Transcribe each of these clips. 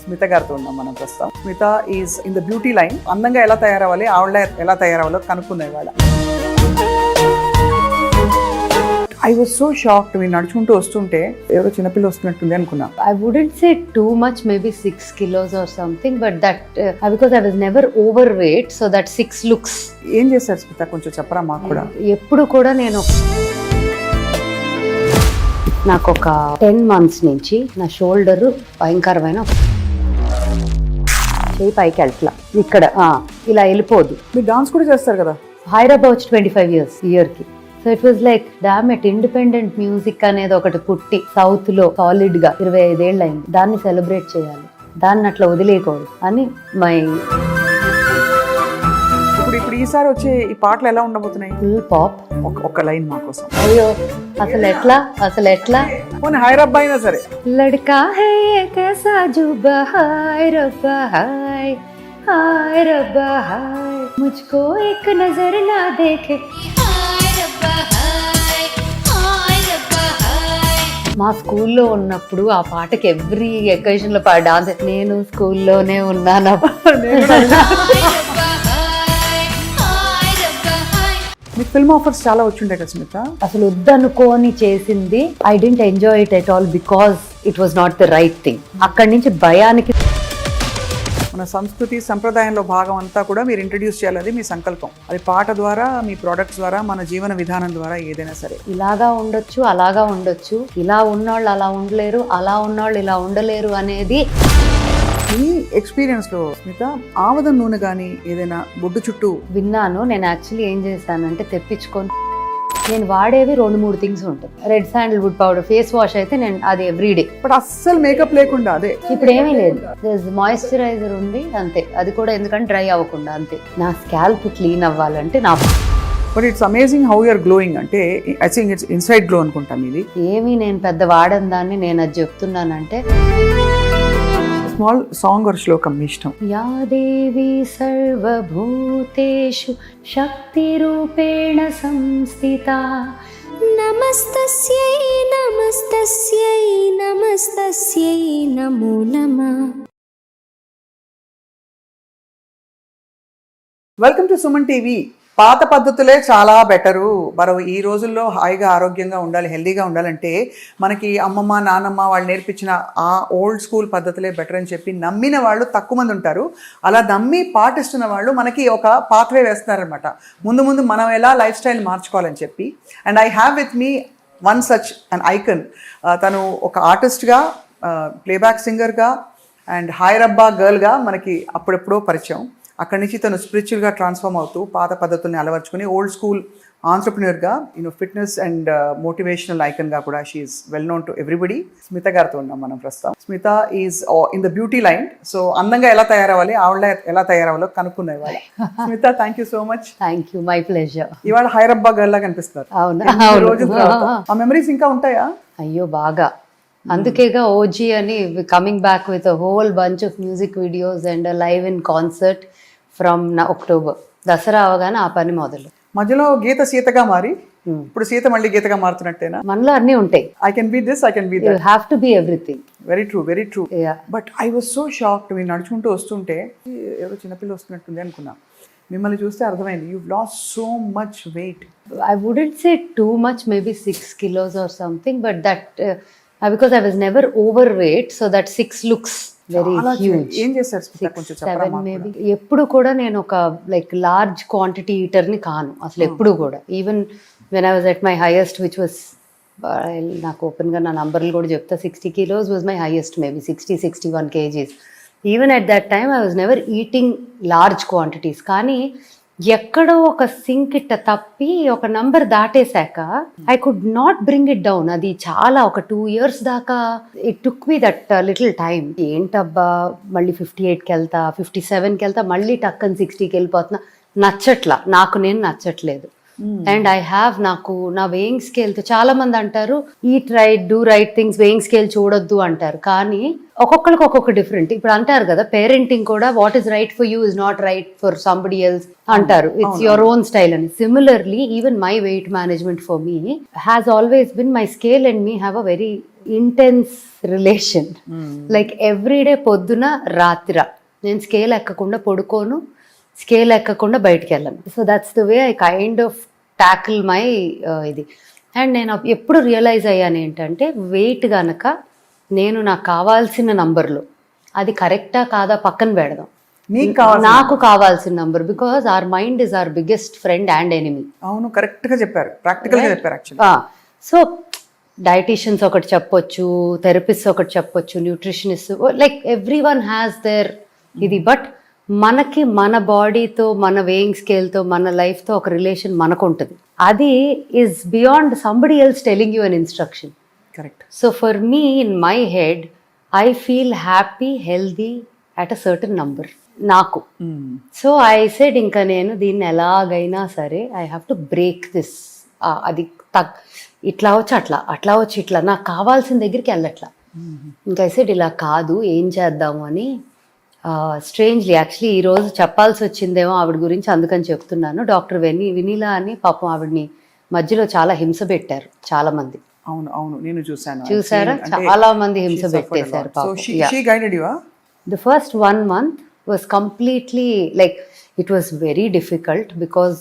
స్మిత గారితో ఉన్నాం మనం ప్రస్తుతం. Smitha is in the beauty line. అందంగా ఎలా తయారవ్వాలి, ఆవిడ ఎలా తయారవ్వాలో కనుక్కునే వాళ్ళ. I was so shocked. మీరు నడుచుకుంటూ వస్తుంటే ఎవరో చిన్నపిల్ల వస్తున్నట్టుంది అనుకున్నా. I wouldn't say too much, maybe 6 kilos or something, but that because I was never overweight, so that 6 looks. ఏం చేశారు స్మిత, కొంచెం చెప్పరా మాకు కూడా. ఎప్పుడు కూడా నేను నాకు ఒక 10 months నుంచి నా షోల్డర్ భయంకరమైన చేయి పైకి వెళ్తలా, ఇక్కడ ఇలా వెళ్ళిపోదు. మీరు డాన్స్ కూడా చేస్తారు కదా. హైదరాబాద్ వచ్చి 25 years ఇయర్కి. So it was like damn it, independent music అనేది ఒకటి పుట్టి సౌత్ లో సాలిడ్ గా 25 ఏళ్ళు అయింది. దాన్ని సెలబ్రేట్ చేయాలి, దాన్ని అట్లా వదిలేయకూడదు అని మై. ఇప్పుడు ఈసారి వచ్చే ఈ పాటలు ఎలా ఉండబోతున్నాయి? Full pop. ఒక లైన్ మా కోసం. అయ్యో అసలు ఎట్లా పోనీ హైదరాబాద్ అయినా సరే. లడ్కా హై कैसा जुबा हाय रब्बा हाय हाय रब्बा हाय मुझको एक नजर ना देखे. మా స్కూల్లో ఉన్నప్పుడు ఆ పాటకి ఎవ్రీ ఎకేషన్ లో డాన్స్. నేను స్కూల్లోనే ఉన్నాను. మీకు ఫిల్మ్ ఆఫర్స్ చాలా వచ్చిండే కదా స్మిత. అసలు వద్దనుకోని చేసింది. I didn't enjoy it at all because it was not the right thing. అక్కడి నుంచి భయానికి. మన సంస్కృతి సంప్రదాయంలో భాగం అంతా కూడా మీరు ఇంట్రడ్యూస్ చేయాలది మీ సంకల్పం. అది పాట ద్వారా, మీ ప్రోడక్ట్స్ ద్వారా, మన జీవన విధానం ద్వారా ఏదైనా సరే. ఇలాగా ఉండొచ్చు, అలాగా ఉండొచ్చు, ఇలా ఉన్నవాళ్ళు అలా ఉండలేరు, అలా ఉన్నవాళ్ళు ఇలా ఉండలేరు అనేది. ఈ ఎక్స్పీరియన్స్ లో స్మిత ఆవదం నూనె కానీ ఏదైనా బొడ్డు చుట్టూ విన్నాను. నేను యాక్చువల్లీ ఏం చేశానంటే తెప్పించుకొని నేను వాడేవి 2-3 థింగ్స్ ఉంటాయి. Red sandalwood powder, face wash అయితే నేను అది ఎవ్రీడే. బట్ అస్సలు మేకప్ లేకుండా అదే. ఇప్పుడు ఏమీ లేదు, మాయిశ్చరైజర్ ఉంది అంతే. అది కూడా ఎందుకంటే డ్రై అవ్వకుండా అంతే. నా స్కాల్ప్ క్లీన్ అవ్వాలంటే నా. But it's amazing how you're glowing. అంటే I think it's inside glow అనుకుంటాం ఇది. ఏమీ నేను పెద్ద వాడని దాన్ని నేను అది చెప్తున్నానంటే. స్మాల్ సాంగ్ ఆర్ శ్లోకం మీ ఇష్టం. యా దేవి సర్వభూతేషు శక్తి రూపేణ సంస్థితా నమస్తస్యై నమస్తస్యై నమస్తస్యై నమో నమః. Welcome to Suman TV. పాత పద్ధతులే చాలా బెటరు. మనం ఈ రోజుల్లో హాయిగా ఆరోగ్యంగా ఉండాలి, హెల్దీగా ఉండాలంటే మనకి అమ్మమ్మ నాన్నమ్మ వాళ్ళు నేర్పించిన ఆ ఓల్డ్ స్కూల్ పద్ధతులే బెటర్ అని చెప్పి నమ్మిన వాళ్ళు తక్కువ మంది ఉంటారు. అలా నమ్మి పాటిస్తున్న వాళ్ళు మనకి ఒక పాత్వే వేస్తున్నారనమాట. ముందు మనం ఎలా లైఫ్ స్టైల్ మార్చుకోవాలని చెప్పి. And I have with me one such an icon. తను ఒక ఆర్టిస్ట్గా, ప్లేబ్యాక్ సింగర్గా అండ్ హైరబ్బా గర్ల్గా మనకి అప్పుడెప్పుడో పరిచయం. అక్కడి నుంచి తను స్పిరిచువల్గా ట్రాన్స్ఫార్మ్ అవుతూ పాత పద్ధతుల్ని అలవర్చుకుని ఓల్డ్ స్కూల్ ఆంటర్ప్రినర్గా, ఫిట్నెస్ అండ్ మోటివేషనల్ ఐకన్గా కూడా she is well known to everybody. Smita గారితో ఉన్నాం మనం ప్రస్తుతం. Smitha is in the beauty line. So అందంగా ఎలా తయారవ్వాలి, ఆవిడ ఎలా తయారవ్వాలో కనుక్కునే వాళ్ళ. Smita, thank you so much. Thank you, my pleasure. ఇవాళ హైరబ్బా గర్ల్ లాగా కనిపిస్తున్నారు. రోజు ఆ మెమరీస్ ఇంకా ఉంటాయా? అయ్యో బాగా. అందుకేగా ఓజీ అని coming back with whole bunch of music videos and live in concert from October. Dasara అవగానే ఆ పని మొదలు. మధ్యలో గీత సీతగా మారి ఇప్పుడు సీత మళ్ళీ గీతగా మారుతున్నట్టేనా? మనలో అన్నీ ఉంటాయి. I can be this, I can be that. You have to be everything. Very true, very true. But I was so shocked. మీరు నడుచుకుంటూ వస్తుంటే ఎవరో చిన్నపిల్ల వస్తున్నట్టుంది అనుకున్నా. మిమ్మల్ని చూస్తే అర్థమైంది you lost so much weight. I wouldn't say too much, maybe 6 kilos or something, but that because I was never overweight, so that 6 looks very huge. ఏం చేశారు కొంచెం చెప్పరా? 7 maybe. ఎప్పుడు కూడా నేను ఒక లైక్ లార్జ్ క్వాంటిటీ ఈటర్ ని కాను అసలు ఎప్పుడు కూడా. Even when I was at my highest which was, నాకు ఓపెన్గా నా నంబర్లు కూడా చెప్తా, 60 kilos was my highest, maybe 60-61 kgs. Even at that time I was never eating large quantities. కానీ ఎక్కడో ఒక సింక్ ఇట్ట తప్పి ఒక నంబర్ దాటేశాక I could not bring it down. అది చాలా ఒక 2 years దాకా it took me that little time. ఏంటబ్బా మళ్ళీ 58కి వెళ్తా, 57కి వెళ్తా, మళ్ళీ టక్కని 60కి వెళ్ళిపోతున్నా. నచ్చట్లా, నాకు నేను నచ్చట్లేదు. అండ్ ఐ హ్యావ్ నాకు నా వేయింగ్ స్కేల్తో చాలా మంది అంటారు eat right do right things, weighing scale చూడొద్దు అంటారు. కానీ ఒక్కొక్కరికి ఒక్కొక్క డిఫరెంట్. ఇప్పుడు అంటారు కదా పేరెంటింగ్ కూడా what is right for you is not right for somebody else అంటారు. ఇట్స్ యువర్ ఓన్ స్టైల్ అని. Similarly even my weight management for me has always been my scale and me have a very intense relation. Like everyday పొద్దున రాత్రి నేను scale ఎక్కకుండా పడుకోను, scale ఎక్కకుండా బయటికి వెళ్ళను. So that's the way I kind of tackle my ఇది. And నేను ఎప్పుడు realise అయ్యాను ఏంటంటే వెయిట్ గనక నేను నాకు కావాల్సిన నంబర్లో అది కరెక్టా కాదా పక్కన పెడదాం, నాకు కావాల్సిన number. Because our mind is our biggest friend and enemy. అవును, కరెక్ట్గా చెప్పారు, ప్రాక్టికల్గా చెప్పారు యాక్చువల్లీ. సో డైటీషియన్స్ ఒకటి చెప్పొచ్చు, థెరపిస్ట్ ఒకటి చెప్పొచ్చు, nutritionist, like every one has their ఇది. బట్ మనకి మన బాడీతో, మన వేయింగ్ స్కేల్తో, మన లైఫ్తో ఒక రిలేషన్ మనకు ఉంటుంది. అది is beyond somebody else telling you an instruction. Correct. So for me in my head I feel happy, healthy at a certain number నాకు. సో ఐ సెడ్ ఇంకా నేను దీన్ని ఎలాగైనా సరే I have to break this. అది ఇట్లా వచ్చి అట్లా, అట్లా వచ్చి ఇట్లా, నాకు కావాల్సిన దగ్గరికి వెళ్ళట్లా. ఇంకా ఐ సెడ్ ఇలా కాదు, ఏం చేద్దాము అని. స్ట్రేంజ్లీ యాక్చువల్లీ ఈరోజు చెప్పాల్సి వచ్చిందేమో ఆవిడ గురించి, అందుకని చెప్తున్నాను. డాక్టర్ వినీలా అని పాపం ఆవిడని మధ్యలో చాలా హింస పెట్టారు చాలా మంది. అవును అవును, నేను చూసారా, చాలా మంది హింస పెట్టేశారు పాపం. The first 1 month was completely like it was very difficult because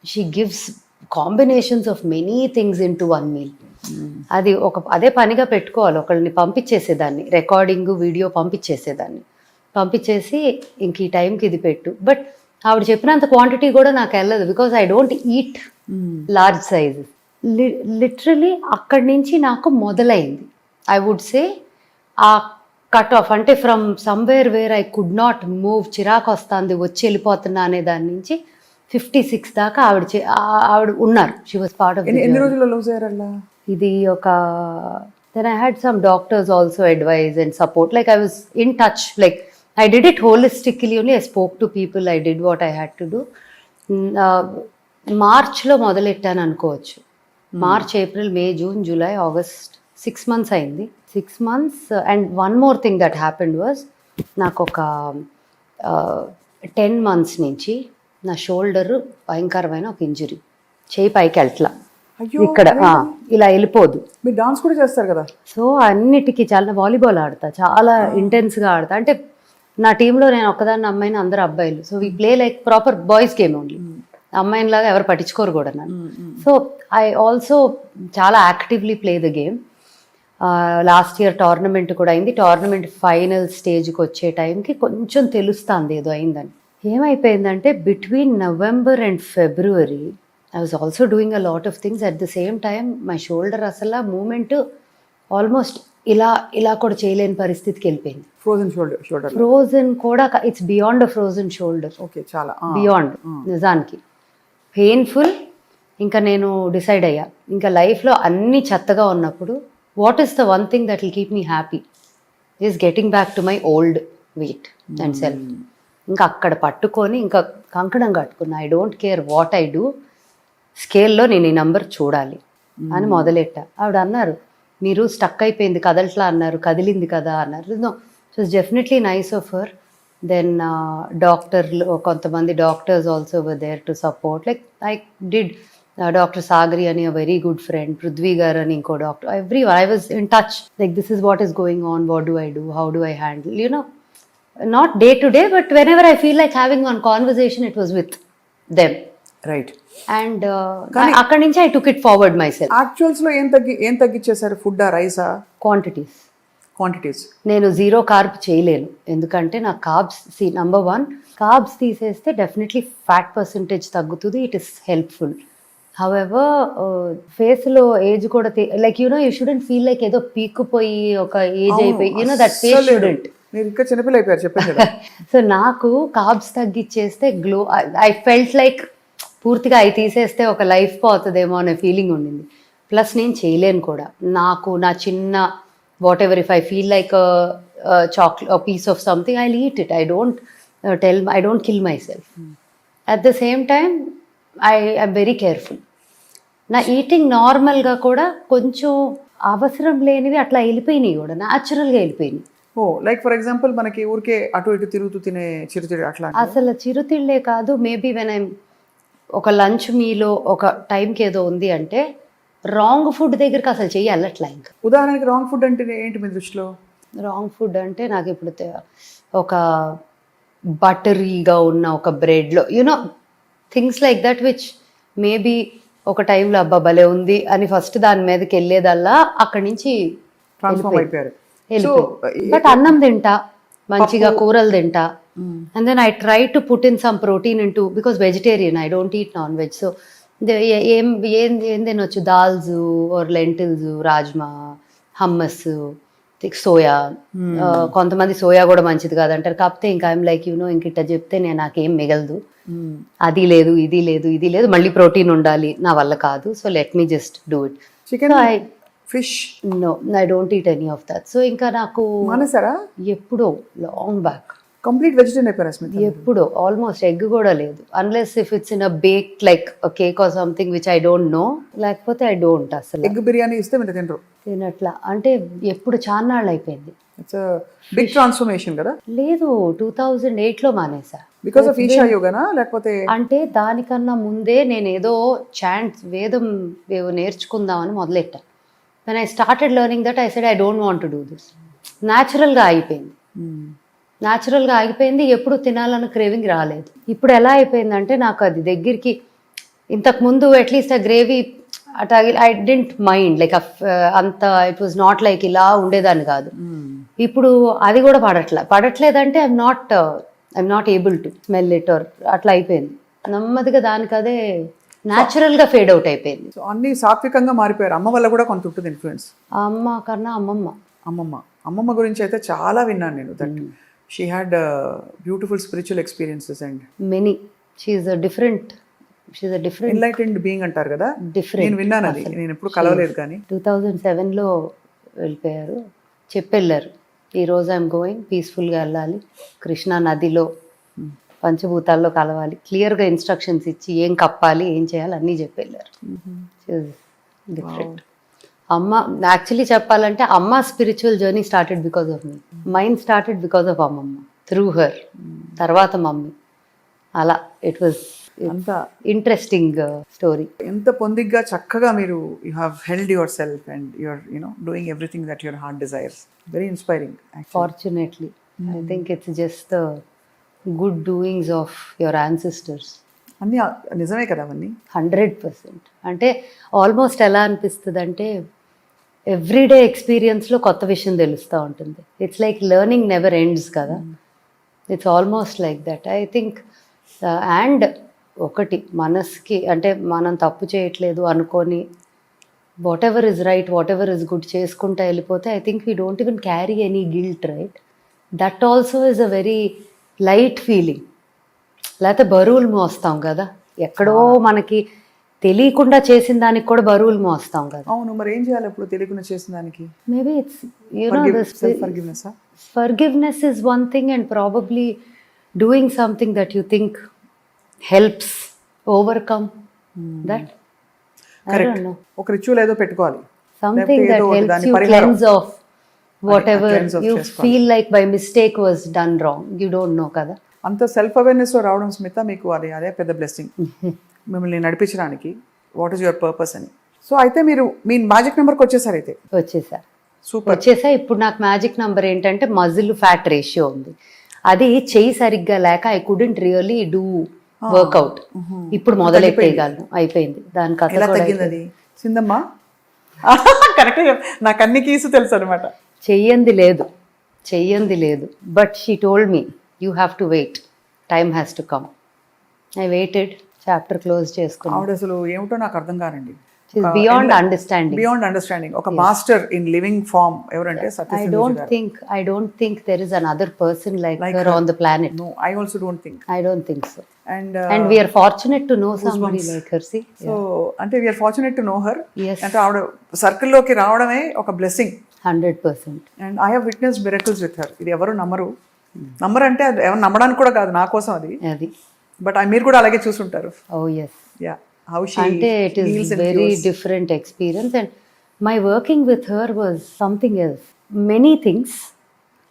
she gives combinations of many things into one meal. అది అదే పనిగా పెట్టుకోవాలి. ఒకళ్ళని పంపించేసేదాన్ని, రికార్డింగ్ వీడియో పంపించేసి ఇంక ఈ టైంకి ఇది పెట్టు. బట్ ఆవిడ చెప్పినంత క్వాంటిటీ కూడా నాకు వెళ్ళదు because I don't eat large sizes. Literally అక్కడి నుంచి నాకు మొదలైంది ఐ వుడ్ సే ఆ కట్ ఆఫ్. అంటే from somewhere where I could not move, చిరాకు వస్తుంది, వచ్చి వెళ్ళిపోతున్నా అనే దాని నుంచి 56 దాకా ఆవిడ ఉన్నారు. She was part of. ఎన్ని రోజుల్లో లూజ్ అయ్యారల్లా? ఇది ఒక then I had some doctors also advise and support. Like I was in touch, like I did it holistically only. I spoke to people, I did what I had to do. మార్చ్లో మొదలెట్టాను అనుకోవచ్చు. March, April, మే, June, July, August, 6 months అయింది. 6 months. And one more thing that happened was, నాకు ఒక 10 months నుంచి నా shoulder భయంకరమైన ఒక injury, చేయి పైకి వెళ్ళట్లా, ఇక్కడ ఇలా వెళ్ళిపోదు. మీరు డాన్స్ కూడా చేస్తారు కదా? సో అన్నిటికీ చాలా, వాలీబాల్ ఆడతా, చాలా ఇంటెన్స్గా ఆడతా. అంటే నా టీంలో నేను ఒక్కదాన్ని అమ్మాయిని, అందరు అబ్బాయిలు. So we play like proper boys game only. అమ్మాయిలాగా ఎవరు పట్టించుకోరు కూడా నన్ను. సో ఐ ఆల్సో చాలా actively play the game. Last year tournament కూడా అయింది. టోర్నమెంట్ ఫైనల్ స్టేజ్కి వచ్చే టైంకి కొంచెం తెలుస్తుంది ఏదో అయిందని. ఏమైపోయిందంటే between November and February I was also doing a lot of things at the same time. My shoulder asala movement almost ఇలా కూడా చేయలేని పరిస్థితికి వెళ్ళిపోయింది. ఫ్రోజన్ కూడా, it's beyond a frozen shoulder. Okay, చాలా బియాండ్ నిజానికి పెయిన్ఫుల్. ఇంకా నేను డిసైడ్ అయ్యా, ఇంకా లైఫ్లో అన్ని చెత్తగా ఉన్నప్పుడు what is the one thing that will keep me happy is getting back to my old weight and self. ఇంకా అక్కడ పట్టుకొని ఇంకా కంకణం కట్టుకున్నా, I don't care what I do, స్కేల్లో నేను ఈ నంబర్ చూడాలి అని మొదలెట్టా. ఆవిడ అన్నారు, మీరు స్టక్ అయిపోయింది, కదలట్లా అన్నారు, కదిలింది కదా అన్నారు. No, it was definitely nice of her. Then డాక్టర్లు, కొంతమంది doctors also were there to support. Like I did doctor Sagari అని a very good friend, Prithvi గారు అని ఇంకో doctor, everyone I was in touch. Like this is what is going on, what do I do, how do I handle, you know, not day to day but whenever I feel like having one conversation it was with them. Right. And అక్కడి నుంచి I took it forward myself. యాక్చువల్స్లో ఏం తగ్గించేశారు? ఫుడ్డా, రైసా? Quantities నేను 0 carb చేయలేను, ఎందుకంటే నాకు కార్బ్స్, నంబర్ 1 కార్బ్స్ తీసేస్తే డెఫినెట్లీ ఫ్యాట్ పర్సంటేజ్ తగ్గుతుంది, ఇట్ ఇస్ హెల్ప్ఫుల్. హౌఎవర్ ఫేస్లో ఏజ్ కూడా like you know, you shouldn't feel like ఏదో పీక్కుపోయి ఒక ఏజ్ అయిపోయి, you know that face student. చిన్నపిల్ల అయిపోయారు చెప్పండి. సో నాకు కార్బ్స్ తగ్గించేస్తే గ్లో, ఐ ఫెల్ట్ లైక్ పూర్తిగా అవి తీసేస్తే ఒక లైఫ్ పోతుందేమో అనే ఫీలింగ్ ఉండింది. ప్లస్ నేను చేయలేను కూడా. నాకు నా చిన్న whatever, if I feel like chocolate, piece of something, I eat it. I don't kill myself. At the same time I'm very careful. నా ఈటింగ్ నార్మల్గా కూడా కొంచెం అవసరం లేనివి అట్లా వెళ్ళిపోయినాయి కూడా, న్యాచురల్గా వెళ్ళిపోయినాయి. ఓ లైక్ ఫర్ ఎగ్జాంపుల్ మనకి ఊరికే అటు ఇటు తిరుగుతూ తినే చిరుతిరి అట్లా అసలు చిరుతిళ్ళే కాదు, మేబీ వెన్ ఐమ్ ఒక లంచ్ మీలో ఒక టైంకి ఏదో ఉంది అంటే రాంగ్ ఫుడ్ దగ్గరికి అసలు చెయ్యి వెళ్ళట్లా. ఇంకా ఉదాహరణకి రాంగ్ ఫుడ్ అంటే ఏంటి మీ దృష్టిలో? రాంగ్ ఫుడ్ అంటే నాకు ఇప్పుడు ఒక బటరీగా ఉన్న ఒక బ్రెడ్లో you know things like that which maybe ఒక టైంలో అబ్బా భలే ఉంది అని ఫస్ట్ దాని మీదకి వెళ్ళేదల్లా అక్కడి నుంచి ట్రాన్స్ఫార్మ్ అయిపోయారు. బట్ అన్నం తింటా, మంచిగా కూరలు తింటా, and then I try to put in some protein in too, because vegetarian, I don't eat non veg. So ఏం ఏం తినొచ్చు, dals or lentils, rajma, hummus, soya. కొంతమంది సోయా కూడా మంచిది కాదంటారు, కాకపోతే ఇంకా ఐమ్ లైక్ ఇంక ఇట్లా చెప్తే నేను నాకేం మిగలదు, అది లేదు ఇది లేదు ఇది లేదు, మళ్ళీ ప్రోటీన్ ఉండాలి, నా వల్ల కాదు, so let me just do it. Chicken, fish, no I don't eat any of that. So ఇంకా నాకు మానేసారా? ఎప్పుడో లాంగ్ బ్యాక్ కంప్లీట్ వెజిటేరియన్ అయిపోయారా స్మిత? ఎప్పుడో, ఆల్మోస్ట్ ఎగ్ కూడా లేదు, unless if it's in a bake like cake or something which I don't know, లేకపోతే I don't. అసలు egg biryani ఇస్తే మీరు తినరు? తినట్లా అంటే ఎప్పుడు చాన్నాళ్ళు అయిపోయింది. ఇట్స్ బిగ్ ట్రాన్స్ఫర్మేషన్ కదా? లేదు, 2008లో మానేసా. బికాస్ ఆఫ్ ఈషా యోగానా లేకపోతే? అంటే దానికన్నా ముందే నేను ఏదో వేదం నేర్చుకుందామని మొదలెట్టా. when I started learning that, I said I don't want to do this. న్యాచురల్గా అయిపోయింది, న్యాచురల్గా ఆగిపోయింది. ఎప్పుడు తినాలన్న క్రేవింగ్ రాలేదు. ఇప్పుడు ఎలా అయిపోయిందంటే నాకు అది దగ్గరికి, ఇంతకుముందు అట్లీస్ట్ ఆ gravy at I didn't mind like అంత, ఇట్ వాజ్ నాట్ లైక్ ఇలా ఉండేదాన్ని కాదు. ఇప్పుడు అది కూడా పడట్లేదంటే I'm not able to smell it or అట్లా అయిపోయింది. నెమ్మదిగా దానికి అదే న్యాచురల్గా ఫేడ్ అవుట్ అయిపోయింది. సో అన్ని సాత్వికంగా మారిపోయారు. అమ్మ వల్ల కూడా కొంత ఉంటుంది ఇన్ఫ్లుయెన్స్? అమ్మ కన్నా అమ్మమ్మ గురించి అయితే చాలా విన్నాను నేను. That she had beautiful spiritual experiences and many. She is a different enlightened being అంటారు కదా, డిఫరెంట్. నేను విన్నాను అది, నేను ఎప్పుడు కలవలేదు. కానీ 2007లో వెళ్ళిపోయారు, చెప్పెళ్ళారు ఈరోజు ఐఎమ్ గోయింగ్, పీస్ఫుల్గా వెళ్ళాలి, కృష్ణా నదిలో పంచభూతాల్లో కలవాలి, క్లియర్గా ఇన్స్ట్రక్షన్స్ ఇచ్చి ఏం కప్పాలి ఏం చేయాలి అన్నీ చెప్పి వెళ్ళారు. డిఫరెంట్. అమ్మ యాక్చువల్లీ చెప్పాలంటే అమ్మ spiritual journey started because of me, mind started because of అమ్మమ్మ, త్రూ హర్, తర్వాత మమ్మీ. అలా ఇట్ వాజ్ అంత ఇంట్రెస్టింగ్ స్టోరీ. ఎంత పొందిగ్గా చక్కగా మీరు you have held your self and your doing everything that your heart desires. Very inspiring. Fortunately I think it's just the good doings of your ancestors. అన్నీ నిజమే కదా అవన్నీ? 100%. అంటే ఆల్మోస్ట్ ఎలా అనిపిస్తుంది అంటే ఎవ్రీడే ఎక్స్పీరియన్స్లో కొత్త విషయం తెలుస్తూ ఉంటుంది. It's like learning never ends కదా, it's almost like that I think. And ఒకటి మనస్కి అంటే మనం తప్పు చేయట్లేదు అనుకొని whatever is right, whatever is good చేసుకుంటూ వెళ్ళిపోతే I think we don't even carry any guilt, right? That also is a very light feeling. లేకపోతే బరువులు మోస్తాం కదా, ఎక్కడో మనకి తెలియకుండా చేసిన దానికి కూడా బరువులు మోస్తాం కదా. అవును, మరి ఏం చేయాలి ఇప్పుడు తెలియకుండా చేసిన దానికి? Maybe it's forgiveness is one thing, and probably doing something that you think helps overcome that. I don't know. ఒక రిచువల్ ఏదో పెట్టుకోవాలి, something that helps you cleanse off whatever you feel like by mistake was done wrong. You don't know kada. అంత self awareness రావడం స్మిత మీకు అదే పెద్ద blessing మిమ్మల్ని నడిపించడానికి. వాట్ ఈస్ యువర్ పర్పస్ అని. సో అయితే మీరు మీ మ్యాజిక్ నెంబర్కి వచ్చేసారు. అయితే వచ్చేసా. ఇప్పుడు నాకు మ్యాజిక్ నెంబర్ ఏంటంటే మజిల్ ఫ్యాట్ రేషియో ఉంది. అది చెయ్యి సరిగ్గా లేక I couldn't really do workout. ఇప్పుడు మొదలెట్టేయగలను, అయిపోయింది. దానికి ఎలా తగ్గింది అది సిందమ్మా? కరెక్ట్, నాకు అన్ని కీసు తెలుసు అనమాట. చెయ్యంది లేదు. But she told me you have to wait, time has to come. I waited, chapter close చేసుకున్నాను. ఆవిడ అసలు ఏమిటో నాకు అర్థం కానండి. Beyond understanding. ఒక మాస్టర్ ఇన్ లివింగ్ ఫార్మ్ ఎవరంటే I don't think there is another person like her on the planet. No, I also don't think. I don't think so. And we are fortunate to know somebody like her. See, so అంటే we are fortunate to know her. Yes. అంటే ఆవిడ circle లోకి రావడమే ఒక blessing. 100%. And I have witnessed miracles with her. ఇది ఎవరు నమ్మరు అంటే అది ఎవరు నమ్మడానికి కూడా కాదు, నా కోసం అది. బట్ మీరు కూడా అలాగే చూసుంటారు. Oh yes. Yeah, how she అంటే it is very different experience and my working with her was something else, many things.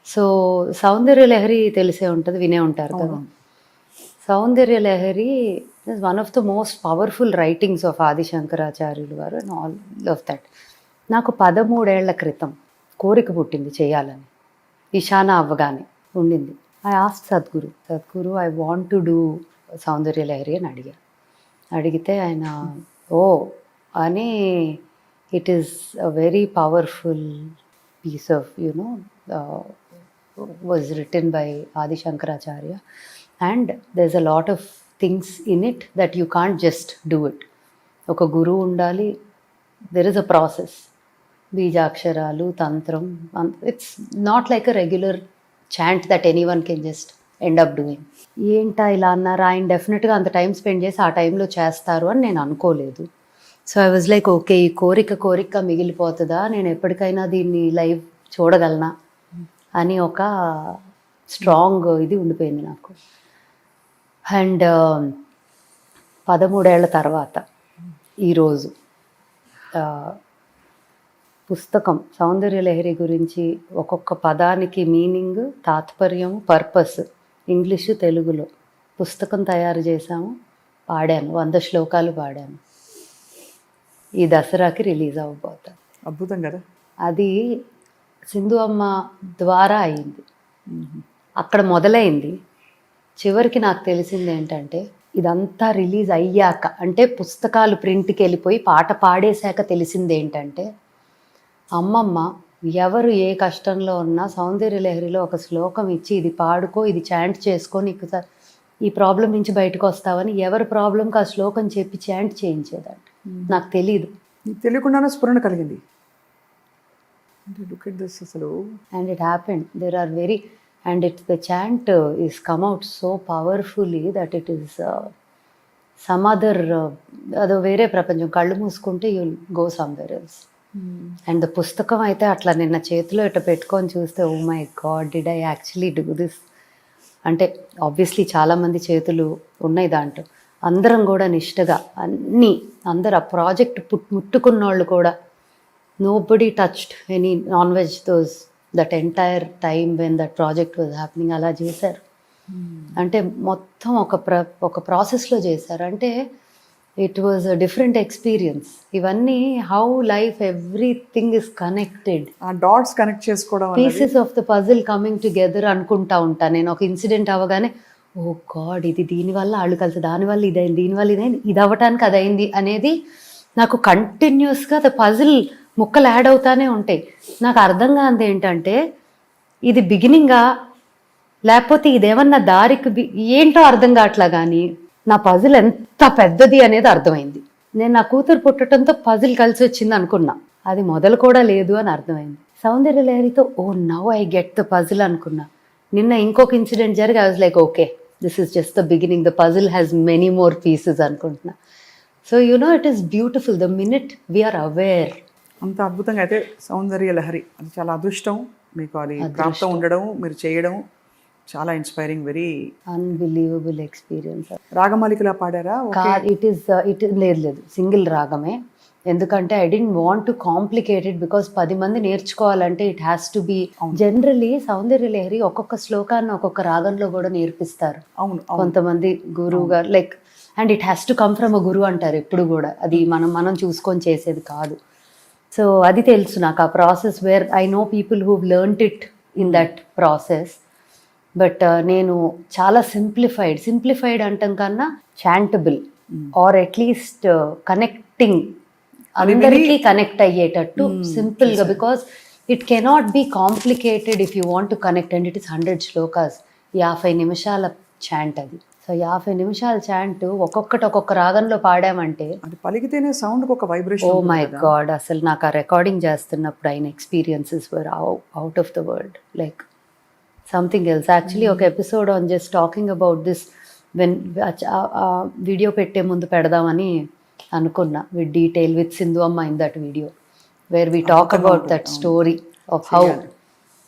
So Soundarya Lahari తెలిసే ఉంటుంది, వినే ఉంటారు కదా. Soundarya Lahari is one of the most powerful writings of Adi శంకరాచార్యులు గారు అండ్ ఆల్ ఆఫ్ దట్. నాకు 13 ఏళ్ల క్రితం కోరిక పుట్టింది చేయాలని, ఈశానా అవ్వగానే ఉండింది. I asked Sadhguru I want to do Soundarya Lahari అని అడిగితే ఆయన ఓ అని, it is a very powerful piece of you know was written by Adi Shankaracharya and there's a lot of things in it that you can't just do it. Oka guru undali, there is a process, బీజాక్షరాలు తంత్రం, it's not like a regular chant that anyone can just end up doing. ఏంటా ఇలా అన్నారు, ఆయన డెఫినెట్గా అంత time spend చేసి ఆ టైంలో చేస్తారు అని నేను అనుకోలేదు. So I was like okay, ఈ కోరిక మిగిలిపోతుందా, నేను ఎప్పటికైనా దీన్ని లైవ్ చూడగలనా అని ఒక స్ట్రాంగ్ ఇది ఉండిపోయింది నాకు. అండ్ 13 ఏళ్ల తర్వాత ఈరోజు పుస్తకం సౌందర్య లహరి గురించి ఒక్కొక్క పదానికి మీనింగ్, తాత్పర్యం, పర్పస్ ఇంగ్లీషు తెలుగులో పుస్తకం తయారు చేశాము, పాడాను, 100 శ్లోకాలు పాడాను. ఈ దసరాకి రిలీజ్ అవ్వబోతాను. అద్భుతం కదా. అది సింధు అమ్మ ద్వారా అయింది, అక్కడ మొదలైంది. చివరికి నాకు తెలిసింది ఏంటంటే ఇదంతా రిలీజ్ అయ్యాక, అంటే పుస్తకాలు ప్రింట్కి వెళ్ళిపోయి పాట పాడేశాక తెలిసింది ఏంటంటే అమ్మమ్మ ఎవరు ఏ కష్టంలో ఉన్నా సౌందర్య లహరిలో ఒక శ్లోకం ఇచ్చి ఇది పాడుకో, ఇది చాంట్ చేసుకో, నీకు ఈ ప్రాబ్లం నుంచి బయటకు వస్తావని ఎవరి ప్రాబ్లంకి ఆ శ్లోకం చెప్పి చాంట్ చేయించేదంట. నాకు తెలీదు, తెలియకుండానే స్ఫురణ కలిగింది. Look at this అసలు. And it happened. There are very, and the chant is come out so powerfully that it is some other అదో వేరే ప్రపంచం, కళ్ళు మూసుకుంటే you go somewhere else. And the పుస్తకం అయితే అట్లా నిన్న చేతిలో ఇట్లా పెట్టుకొని చూస్తే oh my god, did I actually do this. అంటే ఆబ్వియస్లీ చాలామంది చేతులు ఉన్నాయి దాంట్లో, అందరం కూడా నిష్టగా అందరు ఆ ప్రాజెక్ట్ ముట్టుకున్న వాళ్ళు కూడా, nobody touched any non-veg that entire time when that project was happening. అలా చేశారు. అంటే మొత్తం ఒక ప్రాసెస్లో చేశారు. అంటే it was a different experience. ఇవన్నీ how life everything is connected, ఆ డాట్స్ కనెక్ట్ చేసుకోవడం, pieces of the puzzle coming together అనుకుంటా ఉంటాను నేను. ఒక ఇన్సిడెంట్ అవ్వగానే ఓ గాడ్, ఇది దీనివల్ల వాళ్ళు కలిసి, దానివల్ల ఇదైంది, దీనివల్ల ఇదైంది, ఇది అవ్వటానికి అదైంది అనేది నాకు కంటిన్యూస్గా ద పజిల్ ముక్కలు యాడ్ అవుతానే ఉంటాయి. నాకు అర్థం కానిది ఏంటంటే ఇది బిగినింగా లేకపోతే ఇదేమన్నా దారికి ఏంటో అర్థం కావట్లా, కానీ నా పజిల్ ఎంత పెద్దది అనేది అర్థమైంది. నేను నా కూతురు పుట్టడంతో పజిల్ కలిసి వచ్చింది అనుకున్నా, అది మొదలు కూడా లేదు అని అర్థమైంది. సౌందర్య లహరితో oh now I get the puzzle అనుకున్నా. నిన్న ఇంకొక ఇన్సిడెంట్ జరిగి I was like okay, this is just the beginning, the puzzle has many more pieces అనుకుంటున్నా. So you know it is beautiful the minute we're aware. అంత అద్భుతంగా అయితే సౌందర్య లహరి అది చాలా అదృష్టం మీకు, అది ప్రాప్తం ఉండడం, మీరు చేయడం చాలా ఇన్స్పైరింగ్, వెరీ అన్బిలీవబుల్ ఎక్స్పీరియన్స్. రాగమాలికలా పాడారా? ఇట్ ఈస్ లేదు సింగిల్ రాగమే. ఎందుకంటే I don't want to complicate it, because 10 మంది నేర్చుకోవాలంటే it has to be. Generally Soundarya Lahari ఒక్కొక్క శ్లోకాన్ని ఒక్కొక్క రాగంలో కూడా నేర్పిస్తారు. అవును, కొంతమంది గురువు గారు like, and it has to come from a గురువు అంటారు ఎప్పుడు కూడా, అది మనం చూసుకొని చేసేది కాదు. సో అది తెలుసు నాకు ఆ process, where I know people who learned it in that process. But నేను చాలా సింప్లిఫైడ్ అంటాం కన్నా చాంటబుల్ ఆర్ అట్లీస్ట్ కనెక్టింగ్, అందరికీ కనెక్ట్ అయ్యేటట్టు సింపుల్గా, because it cannot be complicated if you want to connect. And it is 100 shlokas, 50 నిమిషాల chant అది. So 50 నిమిషాల చాంట్ ఒక్కొక్క రాగంలో పాడామంటే అది పలికితేనే సౌండ్ ఒక వైబ్రేషన్. ఓ మై గాడ్, అసలు నాకు ఆ రికార్డింగ్ చేస్తున్నప్పుడు అయిన experiences were out of the world, like something else. Actually ఒక episode on just talking about this, when video పెట్టే ముందు పెడదామని అనుకున్నా, విత్ డీటెయిల్ విత్ సింధు అమ్మ in that video, where we talk about that story of how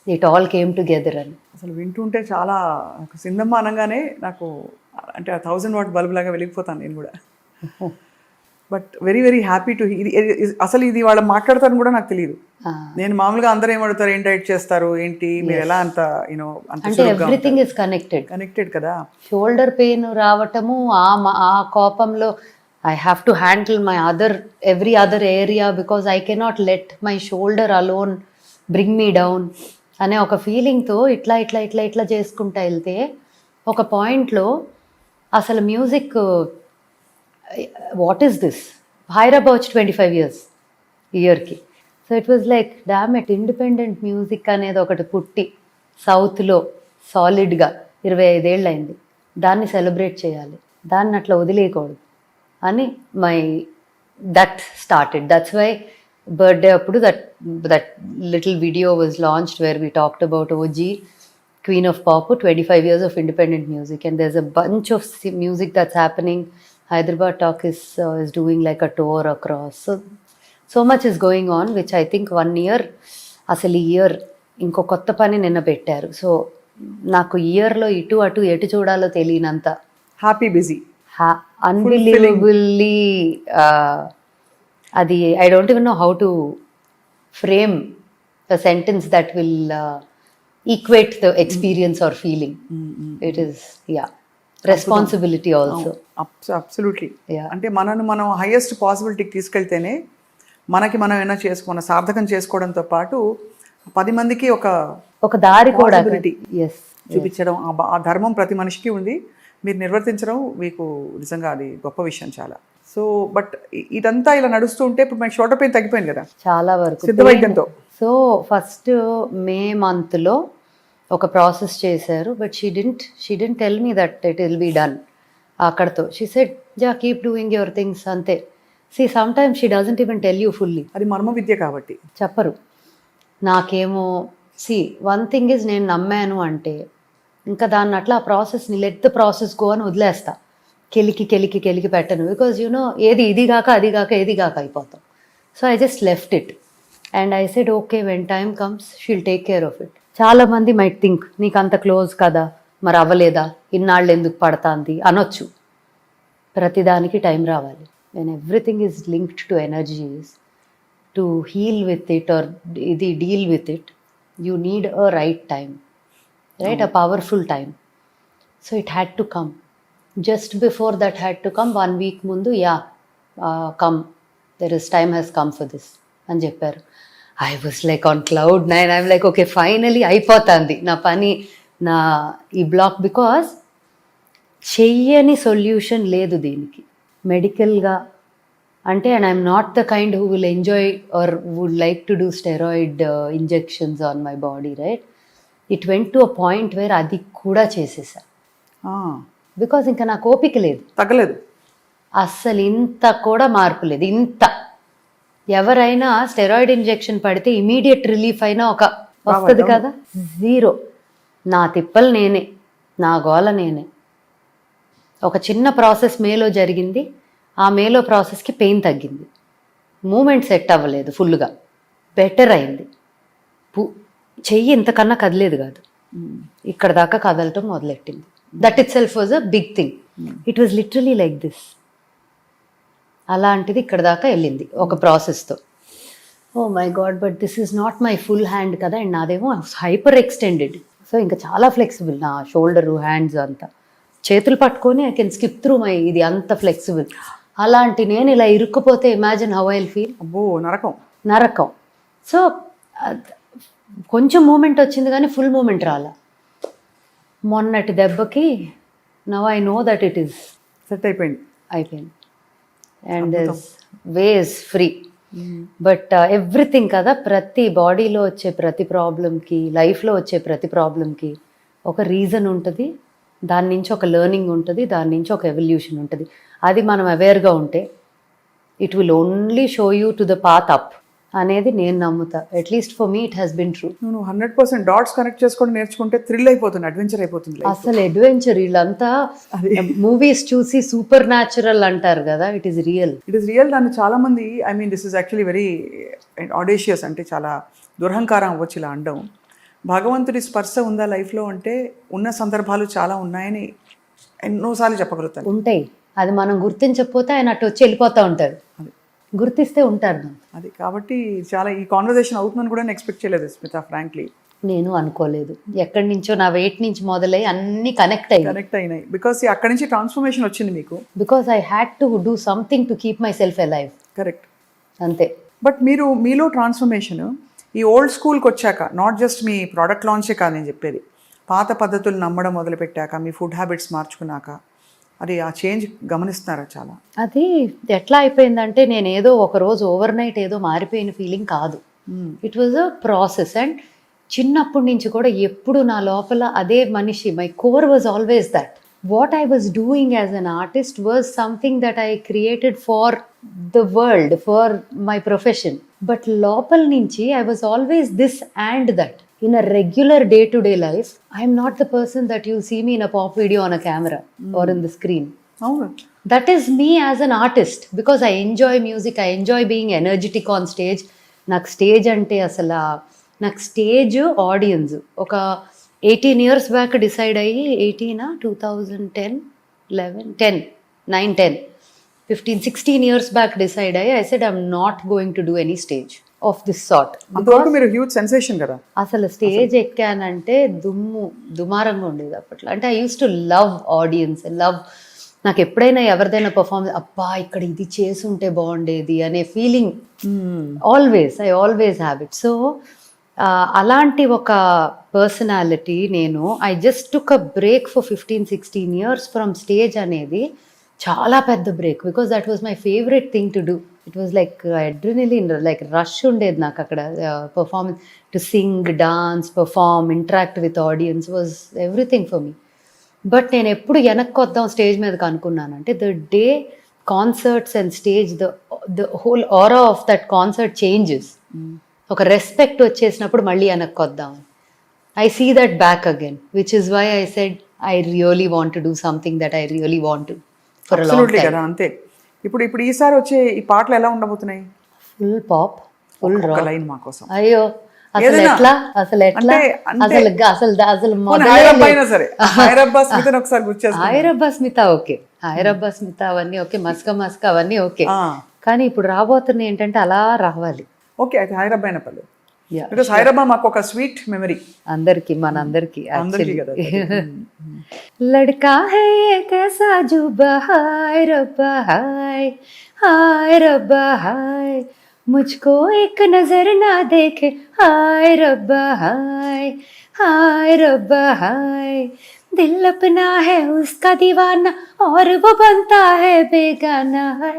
it all came together అని. అసలు వింటుంటే చాలా నాకు సింధమ్మ అనగానే నాకు అంటే 1000 వాట్ బల్బ్ లాగా వెలిగిపోతాను నేను కూడా. But very very happy to ఇది అసలు ఇది వాళ్ళు మాట్లాడతారని కూడా నాకు తెలియదు. నేను మామూలుగా అందరూ ఏమడుగుతారు, ఏం డైట్ చేస్తారు ఏంటి మీరు ఎలా అంత యూనో అంత అంటే ఎవ్రీథింగ్ ఇస్ కనెక్టెడ్ కదా. షోల్డర్ పెయిన్ రావటము ఆ కోపంలో I have to handle my every other area because I cannot let my shoulder alone bring me down అనే ఒక ఫీలింగ్తో ఇట్లా ఇట్లా ఇట్లా ఇట్లా చేసుకుంటా వెళ్తే ఒక పాయింట్లో అసలు music what is this Hyderabad 25 years ఇయర్కి. So it was like damn it independent music అనేది ఒకటి పుట్టి సౌత్లో సాలిడ్గా 25 ఏళ్ళు అయింది, దాన్ని సెలబ్రేట్ చేయాలి, దాన్ని అట్లా వదిలేయకూడదు అని that started. That's why birthday అప్పుడు that little video was launched where we talked about OG Queen of Pop, 25 years of independent music, and there's a bunch of music that's happening. Hyderabad Talk is doing like a tour across. So much is going on, which I think 1 year, అసలు ఈ year ఇంకో కొత్త పని నిన్న పెట్టారు. So నాకు ఇయర్లో ఇటు అటు ఎటు చూడాలో తెలియనంత హ్యాపీ బిజీ అన్బిలీవబుల్లీ అది I don't even know how to frame the sentence that will equate the experience or feeling. It is responsibility also. Absolutely. Yeah. అంటే మనం హైయెస్ట్ పాసిబిలిటీకి తీసుకెళ్తేనే మనకి మనం ఏమైనా మన సార్థకం చేసుకోవడంతో పాటు 10 మందికి ఒక దారి కూడా yes చూపించడం ఆ ధర్మం ప్రతి మనిషికి ఉంది. మీరు నిర్వర్తించడం మీకు నిజంగా అది గొప్ప విషయం చాలా. సో బట్ ఇదంతా ఇలా నడుస్తూ ఉంటే ఇప్పుడు మనకి షోల్డర్ పెయిన్ తగ్గిపోయింది కదా చాలా వరకు సిద్ధ వైద్యంతో. సో ఫస్ట్ మే మంత్లో ఒక ప్రాసెస్ చేశారు, but she didn't tell me that it will be done అక్కడతో. She said just keep doing your things అంతే. See sometimes she doesn't even tell you fully. అది మర్మ విద్య కాబట్టి చెప్పరు. నాకేమో వన్ థింగ్ ఇస్ నేను నమ్మాను అంటే ఇంకా దాన్ని అట్లా ఆ ప్రాసెస్ని లెట్ ద ప్రాసెస్ గో అని వదిలేస్తా. కెలికి పెట్టను. బికాజ్ యూనో ఏది ఇది కాక అది కాక ఏది కాక అయిపోతాం. So I just left it and I said okay when time comes she'll take care of it. చాలా మంది మైట్ థింక్ నీకు అంత క్లోజ్ కదా మరి అవ్వలేదా, ఇన్నాళ్ళు ఎందుకు పడతాంది అనొచ్చు. ప్రతిదానికి టైం రావాలి. When everything is linked to energies to heal with it or ఇది deal with it you need a right time, right, a powerful time. So it had to come. Just before that had to come 1 week ముందు come, there is time has come for this అని చెప్పారు. I was like on cloud 9. I'm like okay finally అయిపోతుంది నా పని, నా ఈ black. Because చెయ్యని solution లేదు దీనికి మెడికల్గా అంటే. And I'm not the kind who will enjoy or would like to do steroid injections on my body, right. It went to a point where అది కూడా చేసేసా. బికాజ్ ఇంకా నాకు ఓపిక లేదు, తగ్గలేదు అస్సలు. ఇంత కూడా మార్పు లేదు. ఇంత ఎవరైనా స్టెరాయిడ్ ఇంజెక్షన్ పడితే ఇమీడియట్ రిలీఫ్ అయినా వస్తుంది కదా, జీరో. నా తిప్పలు నేనే, నా గోల నేనే. ఒక చిన్న ప్రాసెస్ మేలో జరిగింది, ఆ మేలో ప్రాసెస్కి పెయిన్ తగ్గింది, మూమెంట్ సెట్ అవ్వలేదు ఫుల్గా, బెటర్ అయింది. చెయ్యి ఇంతకన్నా కదలేదు కాదు, ఇక్కడ దాకా కదలటం మొదలెట్టింది. That itself was a big thing. It was literally like this. అలాంటిది ఇక్కడ దాకా వెళ్ళింది ఒక ప్రాసెస్తో. Oh my god, but this is not my full hand కదా, అండ్ నాదేమో హైపర్ ఎక్స్టెండెడ్. సో ఇంకా చాలా ఫ్లెక్సిబుల్ నా షోల్డరు, హ్యాండ్స్ అంతా. చేతులు పట్టుకొని ఐ కెన్ స్కిప్ త్రూ ఇది అంత ఫ్లెక్సిబుల్. అలాంటి నేను ఇలా ఇరుక్కుపోతే imagine how I will feel. అబ్బో నరకం. సో కొంచెం మూమెంట్ వచ్చింది కానీ ఫుల్ మూమెంట్ రాలా. మొన్నటి దెబ్బకి now I know that it is set అయిపోయింది. And this was free. But everything కదా, ప్రతి బాడీలో వచ్చే ప్రతి ప్రాబ్లంకి, లైఫ్లో వచ్చే ప్రతి ప్రాబ్లంకి ఒక రీజన్ ఉంటుంది, దాని నుంచి ఒక లెర్నింగ్ ఉంటుంది, దాని నుంచి ఒక ఎవల్యూషన్ ఉంటుంది. అది మనం అవేర్గా ఉంటే it will only show you to the path up అనేది నేను నమ్ముతా. At least for me it has been true. నువ్వు 100% డాట్స్ కనెక్ట్ చేసుకొని నేర్చుకుంటే థ్రిల్ అయిపోతుంది, అడ్వెంచర్ అయిపోతుంది. అసలు అడ్వెంచర్ వీళ్ళంతా మూవీస్ చూసి సూపర్ న్యాచురల్ అంటారు కదా, ఇట్ ఈస్ రియల్. నన్ను చాలా మంది this is actually very audacious, అంటే చాలా దురహంకారం అవ్వచ్చు ఇలా అనడం. భగవంతుడి స్పర్శ ఉందా లైఫ్లో అంటే ఉన్న సందర్భాలు చాలా ఉన్నాయని ఎన్నోసార్లు చెప్పగలుగుతాను. ఉంటాయి, అది మనం గుర్తించకపోతే ఆయన అటు వచ్చి వెళ్ళిపోతూ ఉంటారు, అది గుర్తిస్తే ఉంటారు. అది కాబట్టి చాలా ఈ కాన్వర్జేషన్ అవుతుందని కూడా నేను ఎక్స్పెక్ట్ చేయలేదు స్మిత, ఫ్రాంక్లీ. నేను అనుకోలేదు, ఎక్కడి నుంచో నా వెయిట్ నుంచి మొదలై అన్ని కనెక్ట్ అయినాయి బికాస్ అక్కడి నుంచి ట్రాన్స్ఫర్మేషన్ వచ్చింది మీకు. Because I had to do something to keep my self alive. Correct, అంతే. బట్ మీలో ట్రాన్స్ఫర్మేషన్ ఈ ఓల్డ్ స్కూల్కి వచ్చాక, నాట్ జస్ట్ మీ ప్రోడక్ట్ లాంచే కాదు నేను చెప్పేది, పాత పద్ధతులు నమ్మడం మొదలుపెట్టాక, మీ ఫుడ్ హ్యాబిట్స్ మార్చుకున్నాక, అది ఆ చేంజ్ గమనిస్తున్నారా చాలా? అది ఎట్లా అయిపోయిందంటే నేను ఏదో ఒక రోజు ఓవర్ నైట్ ఏదో మారిపోయిన ఫీలింగ్ కాదు. It was a process. And చిన్నప్పటి నుంచి కూడా ఎప్పుడు నా లోపల అదే మనిషి, my core was always that. What I was doing as an artist was something that I created for the world, for my profession. But లోపల నుంచి I was always this and that. In a regular day-to-day life, I am not the person that you see me in a pop video on a camera or in the screen. అవును, That is me as an artist because I enjoy music, I enjoy being energetic on stage. నాకు stage అంటే అసలు నాకు stage audience ఒక 18 years back decide అయ్యి 2010 11 10 9 10 15 16 years back decide అయ్యి I said I'm not going to do any stage of this sort. అంతవరకు మీరు huge sensation కదా. అసలు స్టేజ్ ఎక్కానంటే దుమారంగా ఉండేది అప్పట్లో. అంటే I use to love audience, love. నాకు ఎప్పుడైనా ఎవరిదైనా పర్ఫార్మెన్స్ అబ్బా ఇక్కడ ఇది చేసుంటే బాగుండేది అనే feeling I always have it. So అలాంటి ఒక పర్సనాలిటీ నేను. I just took a break for 15-16 years from stage అనేది చాలా పెద్ద break, because that was my favourite thing to do. It was like adrenaline, like rush ఉండేది నాకు అక్కడ. Performance, to sing, dance, perform, interact with audience was everything for me. But నేను ఎప్పుడు వెనక్కి వద్దాం స్టేజ్ మీదకి అనుకున్నానంటే the day concerts and stage, the whole aura of that concert changes. ఒక రెస్పెక్ట్ వచ్చేసినప్పుడు మళ్ళీ వెనక్కి వద్దాం. I see that back again, which is why I said I really want to do something that I really want to for a long time. కదా అంతే. ఇప్పుడు ఈసారి వచ్చే ఈ పాటలు ఎలా ఉండబోతున్నాయి? Full pop, full rock. Line మా కోసం. అయ్యో అసలు ఎట్లా అసలు సరే హైరబ్బా స్మితని ఒకసారి గుర్చేస్తాను. హైరబ్బా స్మిత ఓకే, హైరబ్బా స్మిత అవన్నీ ఓకే, మస్క అవన్నీ ఓకే. కానీ ఇప్పుడు రాబోతున్నాయి ఏంటంటే అలా రావాలి. ఓకే, అయితే హైరబ్బా అయిన పర్లేదు. బికాస్ హైరబ్బా మాకు ఒక స్వీట్ మెమరీ అందరికి, మనందరికి. కదా. లడ్కా హై కైసా జుబా హాయ్ రబ్బా హాయ్, హాయ్ రబ్బా హాయ్, ముజ్కో ఏక్ నజర్ నా దేఖే హాయ్ రబ్బా హాయ్, హాయ్ రబ్బా హాయ్, దిల్ అప్నా హై ఉస్కా దీవానా ఔర్ వో బన్తా హై బేగానా హై.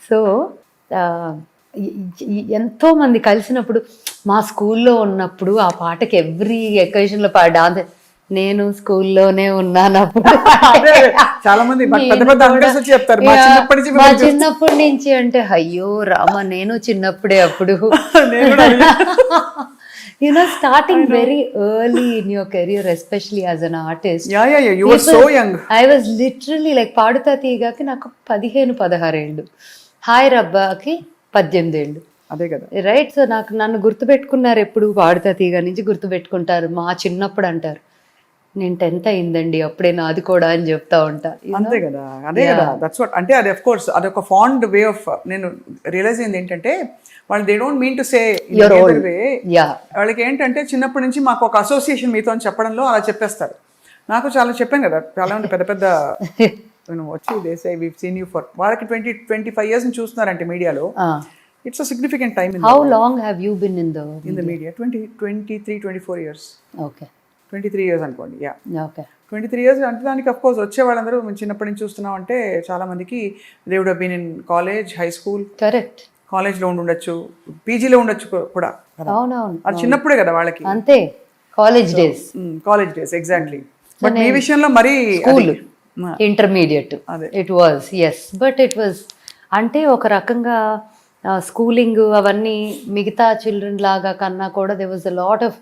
సో ఎంతో మంది కలిసినప్పుడు, మా స్కూల్లో ఉన్నప్పుడు ఆ పాటకి ఎవ్రీ ఎకేషన్లో డాన్స్. నేను స్కూల్లోనే ఉన్నాను అప్పుడు. చాలా మంది చెప్తారు మా చిన్నప్పటి నుంచి. అంటే అయ్యో రామ, నేను చిన్నప్పుడే అప్పుడు. Starting very early in your career, especially as an artist. Yeah, you were so young. I was literally like పాడుతా తీగాకి నాకు 15-16 ఏళ్ళు, హాయ్ రబ్బాకి 18 ఏళ్ళు. అదే కదా, రైట్. సో నన్ను గుర్తుపెట్టుకున్నారు ఎప్పుడు, పాడుతా తీగ నుంచి గుర్తుపెట్టుకుంటారు. మా చిన్నప్పుడు అంటారు నేను 10th అయిందండి అప్పుడే నాది కూడా అని చెప్తా ఉంటా. అంతే కదా, అదే కదా. That's what. అంటే అది ఆఫ్ కోర్స్ అదొక ఫాండ్ వే ఆఫ్. నేను రియలైజ్ అయింది ఏంటంటే వాళ్ళు they don't mean to say way. వాళ్ళకి ఏంటంటే చిన్నప్పటి నుంచి మాకు ఒక అసోసియేషన్ మీతో అని చెప్పడంలో అలా చెప్పేస్తారు. నాకు చాలా చెప్పాను కదా, చాలా మంది పెద్ద పెద్ద వచ్చి they say we seen you for, వాళ్ళకి 20-25 years నుంచి చూస్తున్నారంటే మీడియాలో. It's a significant time in How long have you been in the media? 23-24 years. Okay. 23 years అనుకోండి. Okay. 23 years అంటే దానికి అఫ్ కోర్స్ వచ్చే వాళ్ళందరూ మేము చిన్నప్పటి నుంచి చూస్తున్నాం అంటే చాలా మందికి they would have been in college, high school. Correct. కాలేజ్లో ఉండొచ్చు, పీజీలో ఉండొచ్చు కూడా. అవునవును, అది చిన్నప్పుడే కదా వాళ్ళకి. అంతే, కాలేజ్ డేస్ ఎగ్జాక్ట్లీ. బట్ మీ విషయంలో మరీ school, intermediate it was. Yes, but it was అంటే ఒక రకంగా స్కూలింగ్ అవన్నీ మిగతా చిల్డ్రన్ లాగా కన్నా కూడా there was a lot of,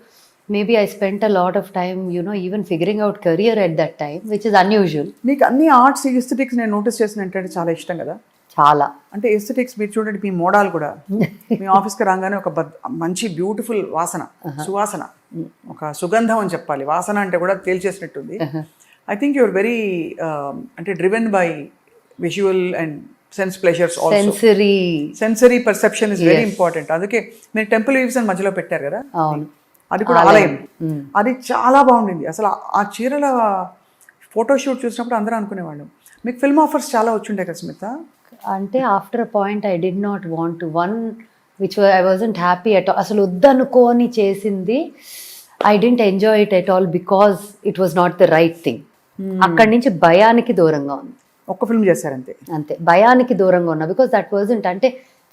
maybe I spent a lot of time even figuring out career at that time, which is unusual. మీకు అన్ని ఆర్ట్స్ ఎస్థెటిక్స్ నేను నోటీస్ చేసిన ఏంటంటే చాలా ఇష్టం కదా. చాలా. అంటే ఎస్థెటిక్స్ మీరు చూడండి, మీ మోడాల్ కూడా మీ ఆఫీస్కి రాగానే ఒక మంచి బ్యూటిఫుల్ వాసన, సువాసన, ఒక సుగంధం అని చెప్పాలి. వాసన అంటే కూడా తేల్చేసినట్టుంది. ఐ థింక్ యువర్ వెరీ అంటే driven by visual and sense pleasures also. Sensory perception is very important. అందుకే మీరు టెంపుల్ వీవ్స్ అని మధ్యలో పెట్టారు కదా, అవును, అది కూడా ఆలయం. అది చాలా బాగుండింది. అసలు ఆ చీరల ఫోటోషూట్ చూసినప్పుడు అందరూ అనుకునేవాళ్ళు మీకు ఫిల్మ్ ఆఫర్స్ చాలా వచ్చుంటాయి కదా స్మిత. అంటే after a point I did not want to one which I wasn't happy at all. అసలు వద్దనుకోని చేసింది. I didn't enjoy it at all because it was not the right thing. అక్కడి నుంచి భయానికి దూరంగా ఉంది. ఒక్క ఫిల్మ్ చేశారంతే. అంతే, భయానికి దూరంగా ఉన్నా. బికాస్ దట్ వాజంట్, అంటే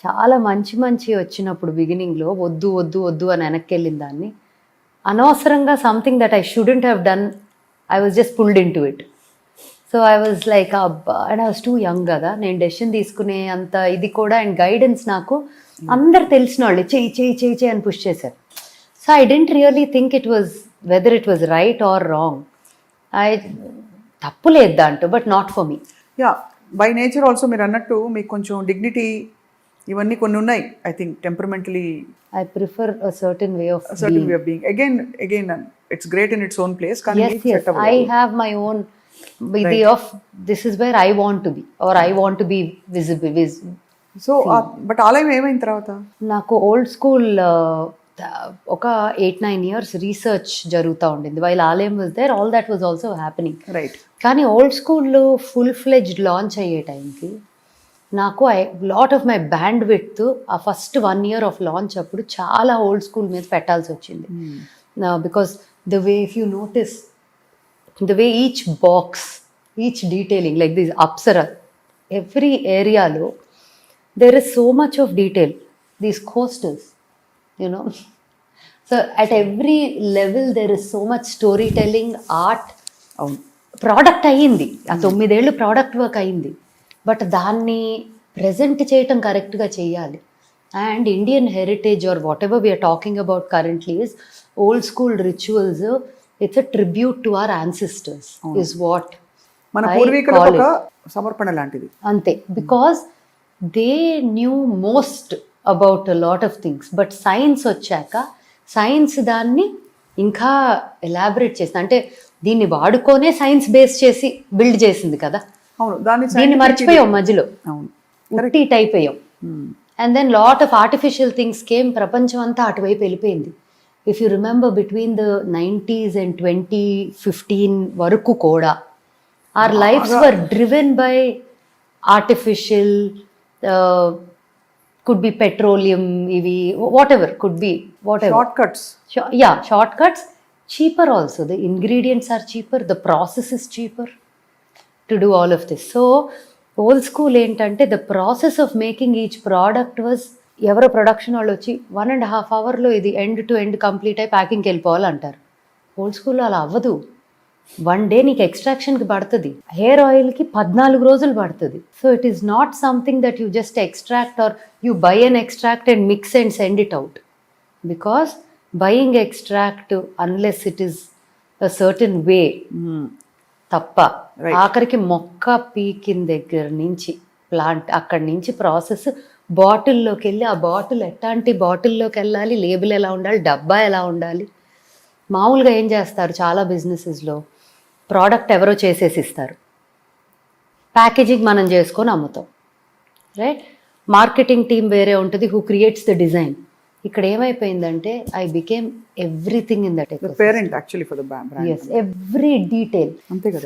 చాలా మంచి వచ్చినప్పుడు బిగినింగ్లో వద్దు వద్దు వద్దు అని వెనక్కి వెళ్ళిన దాన్ని అనవసరంగా something that I shouldn't have done, I was just pulled in to it. So I was like and I was two young కదా, నేను డెసిషన్ తీసుకునే అంత ఇది కూడా అండ్ గైడెన్స్ నాకు అందరు తెలిసిన వాళ్ళు చెయ్యి చెయ్యి చెయ్యి చెయ్యి అని పుష్ చేశారు. So I don't really think it was whether it was right or wrong. తప్పు లేదు దాంట్లో, but not for me. Yeah, by nature also మీరు అన్నట్టు మీకు కొంచెం డిగ్నిటీ ఇవన్నీ కొన్ని ఉన్నాయి. I think temperamentally I prefer a certain way of being. Again, it's great in its own place. Yes, I have my own idea of this is where I want to be, or I want to be visible. So, but ఆలయం ఏమైన తర్వాత నాకు old school ఒక 8-9 years research జరుగుతూ ఉండింది. While Aalayam was there, all that was also happening. Right. కానీ old స్కూల్లో full fledged launch అయ్యే టైంకి నాకు lot of my bandwidth ఆ ఫస్ట్ 1 year ఆఫ్ లాంచ్ అప్పుడు చాలా ఓల్డ్ స్కూల్ మీద పెట్టాల్సి వచ్చింది. Because the way, if you notice the way each box, each detailing like this Apsara, every ఏరియాలో there is so much of detail, these coasters, you know. So at every level there is so much storytelling, art. Product అయ్యింది, ఆ 9 ఏళ్ళు product work అయ్యింది. But దాన్ని present చేయటం కరెక్ట్గా చేయాలి. And Indian heritage or whatever we are talking about currently is old school rituals. It's a tribute to our ancestors is వాట్ మన పూర్వీకులకు ఒక సమర్పణ లాంటిది. అంతే, because they knew most about a lot of things. But science వచ్చాక science దాన్ని ఇంకా ఎలాబరేట్ చేసింది. అంటే దీన్ని వాడుకొనే సైన్స్ బేస్ చేసి బిల్డ్ చేసింది కదా. అవును, దీన్ని మర్చిపోయాం మధ్యలో, రిపీట్ అయిపోయాం. And then lot of artificial things came. ప్రపంచం అంతా అటువైపు వెళ్ళిపోయింది. If you remember between the 90s and 2015 వరకు కూడా our lives were driven by artificial, could be petroleum, EV, whatever, could be whatever. Shortcuts. Yeah, shortcuts. Cheaper also. The ingredients are cheaper. The process is cheaper to do all of this. So, old school ఏంటంటే the process of making each product was, ఎవరో production వాళ్ళు వచ్చి 1.5 hourలో ఇది end to end complete అయి ప్యాకింగ్కి వెళ్ళిపోవాలంటారు. Old స్కూల్లో అలా అవ్వదు. 1 day నీకు ఎక్స్ట్రాక్షన్కి పడుతుంది. హెయిర్ ఆయిల్కి 14 రోజులు పడుతుంది. So it is not something that you just extract or you buy and extract and mix and send it out. Because buying extract unless it is a certain way తప్ప, ఆఖరికి మొక్క పీకిన దగ్గర నుంచి plant అక్కడి నుంచి process బాటిల్లోకి వెళ్ళి, ఆ bottle ఎట్లాంటి బాటిల్లోకి వెళ్ళాలి, లేబుల్ ఎలా ఉండాలి, డబ్బా ఎలా ఉండాలి. మామూలుగా ఏం చేస్తారు చాలా బిజినెసెస్లో, ప్రోడక్ట్ ఎవరో చేసేసి ఇస్తారు, ప్యాకేజింగ్ మనం చేసుకొని అమ్ముతాం, రైట్. మార్కెటింగ్ టీమ్ వేరే ఉంటుంది, హూ క్రియేట్స్ ద డిజైన్. ఇక్కడ ఏమైపోయిందంటే I became everything in that parent actually for the brand. yes, every detail.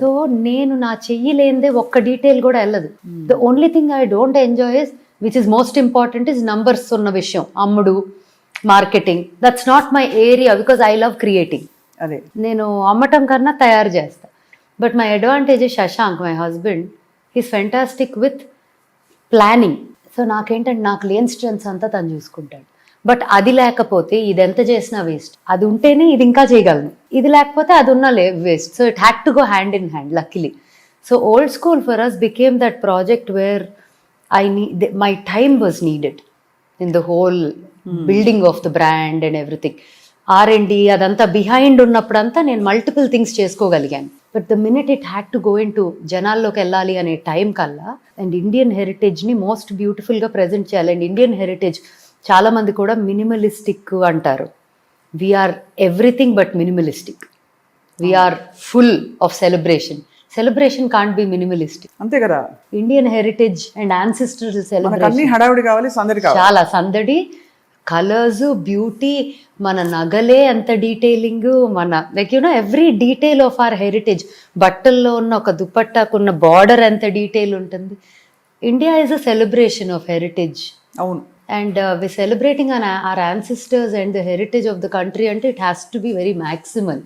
So నేను నా చెయ్యలేందే ఒక్క డీటెయిల్ కూడా వెళ్ళదు. The only thing I don't enjoy is, which is most important, is numbers ఉన్న విషయం, అమ్ముడు, marketing. That's not my area because I love creating. అదే నేను అమ్మటం కన్నా తయారు చేస్తా. But my advantage Shashank, my husband, is fantastic with planning. So నాకేంటంటే నాకు లేని స్ట్రెంగ్స్ అంతా తను చూసుకుంటాడు. బట్ అది లేకపోతే ఇది ఎంత చేసినా వేస్ట్. అది ఉంటేనే ఇది ఇంకా చేయగలను, ఇది లేకపోతే అది ఉన్న waste. So it had to go hand in hand, luckily. So old school for us became that project where my time was needed in the whole building of the brand and everything. R&D అదంతా behind ఉన్నప్పుడంతా నేను multiple things చేసుకోగలిగాను. But the minute it had to go in to జనాల్లోకి వెళ్ళాలి అనే time కల్లా and Indian హెరిటేజ్ని most బ్యూటిఫుల్గా ప్రజెంట్ చేయాలి. అండ్ ఇండియన్ హెరిటేజ్ చాలామంది కూడా మినిమలిస్టిక్ అంటారు. We're everything but minimalistic. We're full of celebration. Celebration can't be minimalistic. అంతే కదా, ఇండియన్ హెరిటేజ్ అండ్ యాన్సిస్టర్స్ మనకు అన్ని సెలబ్రేషన్ హడావిడి కావాలి, సందడి కావాలి. చాలా సందడి, కలర్స్, బ్యూటీ, మన నగలే అంత డీటెయిలింగ్, మన like you know every detail of our heritage. బట్టల్లో ఉన్న ఒక దుపట్టాకున్న బార్డర్ ఎంత డీటెయిల్ ఉంటుంది. India is a celebration of heritage. అవును. And we're celebrating our ancestors and the heritage of the country, and it has to be very maximal,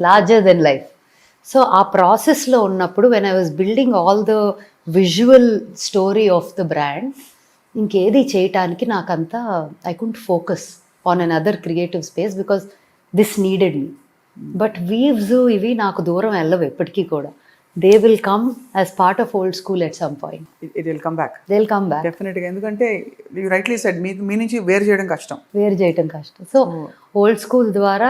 larger than life. So our process lo unnappudu, when I was building all the visual story of the brand, inkedi cheyataniki nakanta I couldn't focus on another creative space because this needed me. But weaves ivi naaku dooram ellavu eppatiki kuda. They will come as part of old school at some point. It will come back. They'll come back. డెఫినెట్గా. ఎందుకంటే you rightly said me నుంచి వేరు చేయడం కష్టం. వేరు చేయటం కష్టం. So old school ద్వారా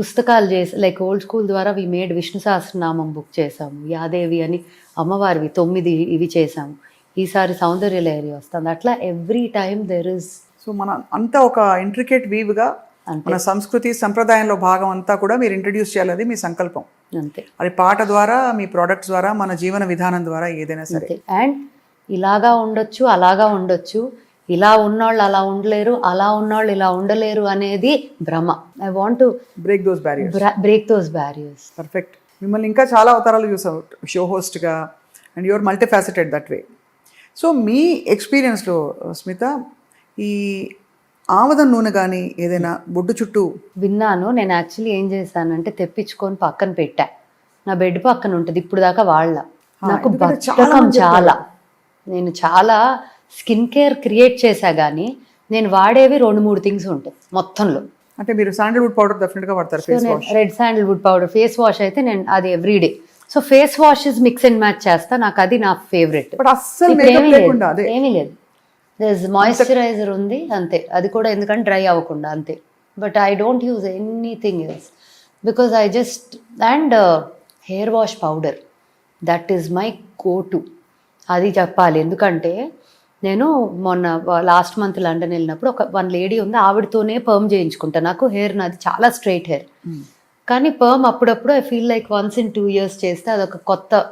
పుస్తకాలు చేసి, లైక్ ఓల్డ్ స్కూల్ ద్వారా we made Vishnu Sahasranamam book చేసాము, యాదేవి అని అమ్మవారివి 9 ఇవి చేసాము. ఈసారి సౌందర్య లహరి వస్తుంది. అట్లా every time there is. So మన అంతా ఒక ఇంట్రికేట్ వీవ్గా మన సంస్కృతి సంప్రదాయంలో భాగం అంతా కూడా మీరు ఇంట్రడ్యూస్ చేయాలి, మీ సంకల్పం. అంతే. అది పాట ద్వారా, మీ ప్రోడక్ట్స్ ద్వారా, మన జీవన విధానం ద్వారా, ఏదైనా సరే. అండ్ ఇలాగా ఉండొచ్చు, అలాగా ఉండొచ్చు, ఇలా ఉన్నోళ్ళు అలా ఉండలేరు, అలా ఉన్నోళ్ళు ఇలా ఉండలేరు అనేది భ్రమ. I want to break those barriers. Perfect. మిమ్మల్ని ఇంకా చాలా అవతారాలు చూసాం, షో హోస్ట్గా, and your multifaceted that way. So మీ ఎక్స్పీరియన్స్లో స్మిత, ఈ ఆముదం నూనె కానీ ఏదైనా బొడ్డు చుట్టూ విన్నాను. నేను యాక్చువల్లీ ఏం చేశానంటే తెప్పించుకొని పక్కన పెట్టా. నా బెడ్ పక్కన ఉంటుంది. ఇప్పుడు దాకా వాళ్ళ నాకు బద్ధకం చాలా. నేను చాలా స్కిన్ కేర్ క్రియేట్ చేశా కానీ నేను వాడేవి 2-3 థింగ్స్ ఉంటాయి మొత్తంలో. అంటే మీరు శాండల్వుడ్ పౌడర్ డెఫినెట్గా వాడతారు. Red sandalwood powder. Face wash అయితే నేను అది everyday. So face washes mix and match చేస్తా. నాకు అది నా ఫేవరెట్. ఏమీ లేదు. మాయిశ్చరైజర్ ఉంది అంతే. అది కూడా ఎందుకంటే డ్రై అవ్వకుండా అంతే. But I don't use anything else because I just and hair wash powder that is my go to. అది చెప్పాలి. ఎందుకంటే నేను మొన్న లాస్ట్ మంత్ లండన్ వెళ్ళినప్పుడు వన్ లేడీ ఉంది, ఆవిడతోనే పర్మ్ చేయించుకుంటా. నాకు హెయిర్ నాది చాలా స్ట్రైట్ హెయిర్, కానీ పర్మ్ అప్పుడప్పుడు I feel like once in 2 years చేస్తే అదొక కొత్త,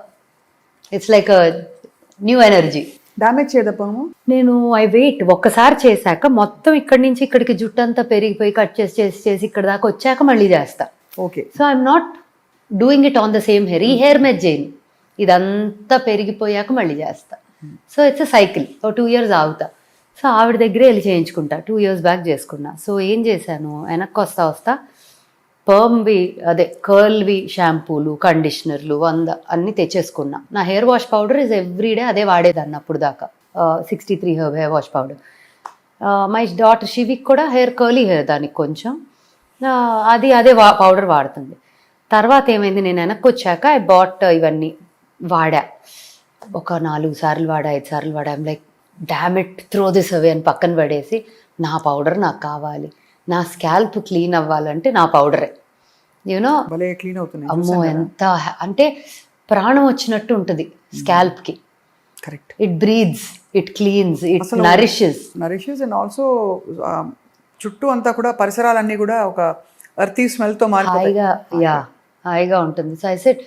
it's like new energy. Damage చేయదప్పము. నేను ఐ వెయిట్. ఒక్కసారి చేశాక మొత్తం ఇక్కడి నుంచి ఇక్కడికి జుట్టు అంతా పెరిగిపోయి కట్ చేసి ఇక్కడ దాకా వచ్చాక మళ్ళీ చేస్తా. Okay. So I'm not doing it on the same hair. ఈ హెయిర్ మీద చేయను, ఇదంతా పెరిగిపోయాక మళ్ళీ చేస్తా. So it's a cycle. 2 years ఆగుతా. సో ఆవిడ దగ్గరే వెళ్ళి చేయించుకుంటా. 2 years బ్యాక్ చేసుకున్నా. సో ఏం చేశాను, వెనక్కి వస్తా పర్మ్వి అదే కర్ల్వి షాంపూలు, కండిషనర్లు 100 అన్నీ తెచ్చేసుకున్నా. నా hair wash powder is everyday అదే వాడేదాన్ని అప్పుడు దాకా. 63 herb hair wash powder. My daughter Shivik కూడా హెయిర్ కర్లీ హెయిర్, దానికి కొంచెం అదే పౌడర్ వాడుతుంది. తర్వాత ఏమైంది, నేను వెనక్కి వచ్చాక ఐ బాట్ ఇవన్నీ వాడా. ఒక 4 సార్లు వాడా, 5 సార్లు వాడా. I'm like damn it, throw this away అని పక్కన పడేసి, నా పౌడర్ నాకు కావాలి. నా స్కాల్ప్ క్లీన్ అవ్వాలంటే నా పౌడరే. యూనో క్లీన్ అవుతుంది. అమ్మో ఎంత అంటే ప్రాణం వచ్చినట్టు ఉంటుంది స్కాల్ప్కి. Correct. It breathes, it cleanses, it nourishes and also చుట్టూ అంతా కూడా పరిసరాలన్నీ కూడా ఒక ఎర్తీ స్మెల్తో హాయిగా ఉంటుంది. సో ఐ సెడ్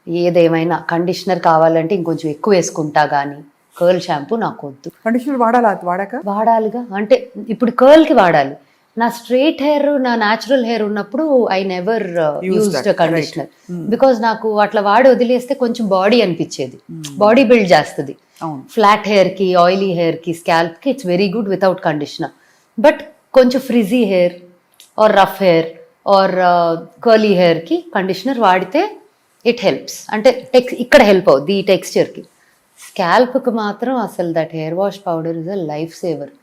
ఏదేమైనా కండిషనర్ కావాలంటే ఇంకొంచెం ఎక్కువ వేసుకుంటా కానీ కర్ల్ షాంపూ నాకు వద్దు. కండిషనర్ వాడాలిగా. అంటే ఇప్పుడు కర్ల్కి వాడాలి. నా స్ట్రైట్ హెయిర్, నా న్యాచురల్ హెయిర్ ఉన్నప్పుడు I never used conditioner because నాకు అట్లా వాడి వదిలేస్తే కొంచెం బాడీ అనిపించేది. బాడీ బిల్డ్ చేస్తుంది. ఫ్లాట్ హెయిర్కి, ఆయిలీ హెయిర్కి, స్కాల్ప్కి it's very good without conditioner. But కొంచెం frizzy hair or rough hair or curly హెయిర్కి కండిషనర్ వాడితే ఇట్ హెల్ప్స్. అంటే ఇక్కడ హెల్ప్ అవుద్ది ఈ టెక్స్చర్కి. స్కాల్ప్కి మాత్రం అసలు that hair wash powder is a life saver.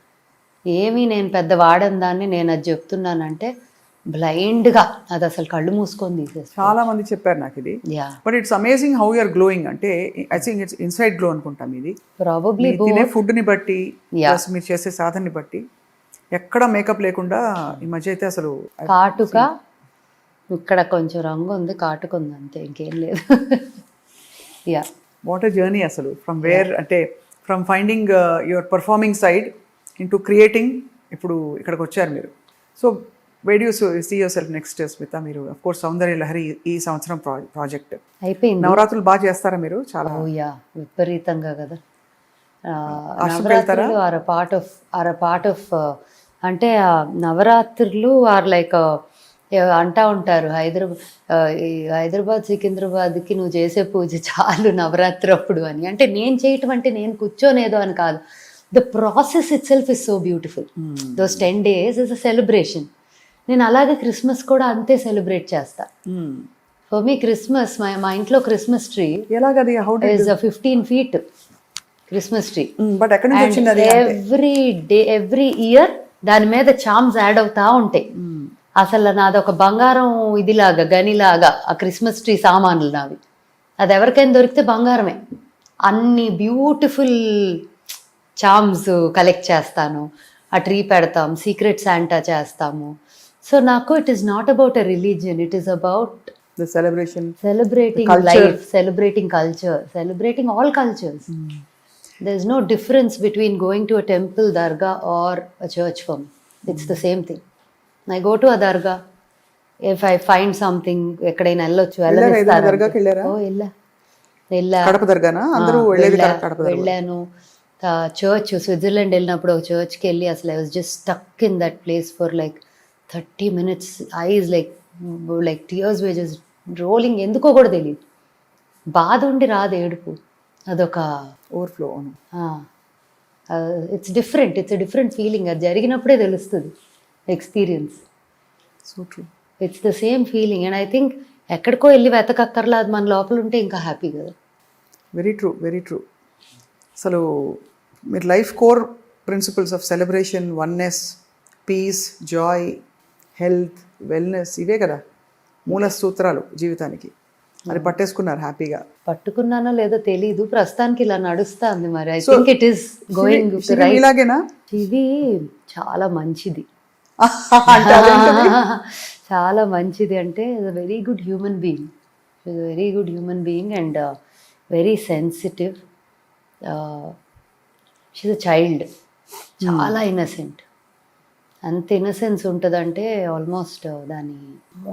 ఏమీ నేను పెద్ద వాడని దాన్ని నేను అది చెప్తున్నానంటే బ్లైండ్గా అది అసలు కళ్ళు మూసుకొని తీసేస్తాను. చాలా మంది చెప్పారు నాకు ఇది. But it's amazing how you're glowing. అంటే I think it's inside glow అనుకుంటాం. ఇది ప్రాబబ్లీ తినే ఫుడ్ని బట్టి, మీరు చేసే సాధనని బట్టి ఎక్కడ మేకప్ లేకుండా ఈ మధ్య అయితే అసలు కాటుక ఇక్కడ కొంచెం రంగు ఉంది, కాటుకుంది, అంతే, ఇంకేం లేదు. యా. వాట్ ఎ జర్నీ అసలు, ఫ్రమ్ వేర్ అంటే from finding your performing side into creating, ఇప్పుడు ఇక్కడికి వచ్చారు మీరు. So where you see yourself next Smitha? మీరు అఫ్ కోర్స్ సౌందర్య లహరి ఈ సంవత్సరం ప్రాజెక్ట్ అయిపోయింది. నవరాత్రులు బాగా చేస్తారా మీరు? చాలా యా, విపరీతంగా కదా. ఆశ్రమం వెళ్తారా? నవరాత్రులు ఆర్ పార్ట్ ఆఫ్ అంటే నవరాత్రులు ఆర్ లైక్ అంటా ఉంటారు హైదరాబాద్ సికింద్రాబాద్కి నువ్వు చేసే పూజ చాలు నవరాత్రి అప్పుడు అని. అంటే నేను చేయటం అంటే నేను కూర్చోనేదో అని కాదు, the process it self is so beautiful. Those 10 days is a celebration. నేను అలాగే క్రిస్మస్ కూడా అంతే సెలబ్రేట్ చేస్తా. ఫర్ మీ క్రిస్మస్, మా ఇంట్లో క్రిస్మస్ ట్రీ ఎలాగది? హౌ డి is 15 feet Christmas tree. But ఎక్కడి నుంచి వచ్చింది అది? ఎవ్రీ ఇయర్ దాని మీద చామ్స్ యాడ్ అవుతా ఉంటాయి. అసలు నాదొక బంగారం ఇదిలాగా గనిలాగా ఆ క్రిస్మస్ ట్రీ సామాన్లు నావి. అది ఎవరికైనా దొరికితే బంగారమే. అన్ని బ్యూటిఫుల్ చామ్స్ కలెక్ట్ చేస్తాను, ఆ ట్రీ పెడతాం, సీక్రెట్ శాంటా చేస్తాము. సో నాకు it is not about a religion, it is about the celebration, celebrating life, celebrating culture, celebrating all cultures. There is no difference between going to a temple, dargah or a church for me. It's the same thing. I go to a dargah. If I find something, ఎక్కడైనా వెళ్ళొచ్చు, దర్గాకి వెళ్ళారా? వెళ్ళా. కడప దర్గానా? అందరూ వెళ్ళేది కడప దర్గా. వెళ్ళాను. Church Switzerland వెళ్ళినప్పుడు ఒక చర్చ్కి వెళ్ళి అసలు I was just stuck in that place for like 30 minutes. Eyes like tears were just rolling. ఎందుకో కూడా తెలియదు, బాధ ఉండి రాదు ఏడుపు, అదొక overflow. It's different, it's different feeling. అది జరిగినప్పుడే తెలుస్తుంది experience. So true. It's the same feeling. And I think ఎక్కడికో వెళ్ళి వెతకక్కర్లా, అది మన లోపల ఉంటే ఇంకా హ్యాపీ కదా. Very true, very true. అసలు మీరు life core principles of celebration, oneness, peace, joy, health, wellness, ఇవే కదా మూల సూత్రాలు జీవితానికి. అది పట్టేసుకున్నారు హ్యాపీగా. పట్టుకున్నానో లేదో తెలీదు, ప్రస్తుతానికి ఇలా నడుస్తుంది. మరి I think it is going ఇలాగేనా? ఇది చాలా మంచిది, చాలా మంచిది. అంటే very good human being, very good human being and very sensitive. She's a child, చాలా ఇన్నసెంట్. అంత ఇన్నసెన్స్ ఉంటుందంటే ఆల్మోస్ట్ దాని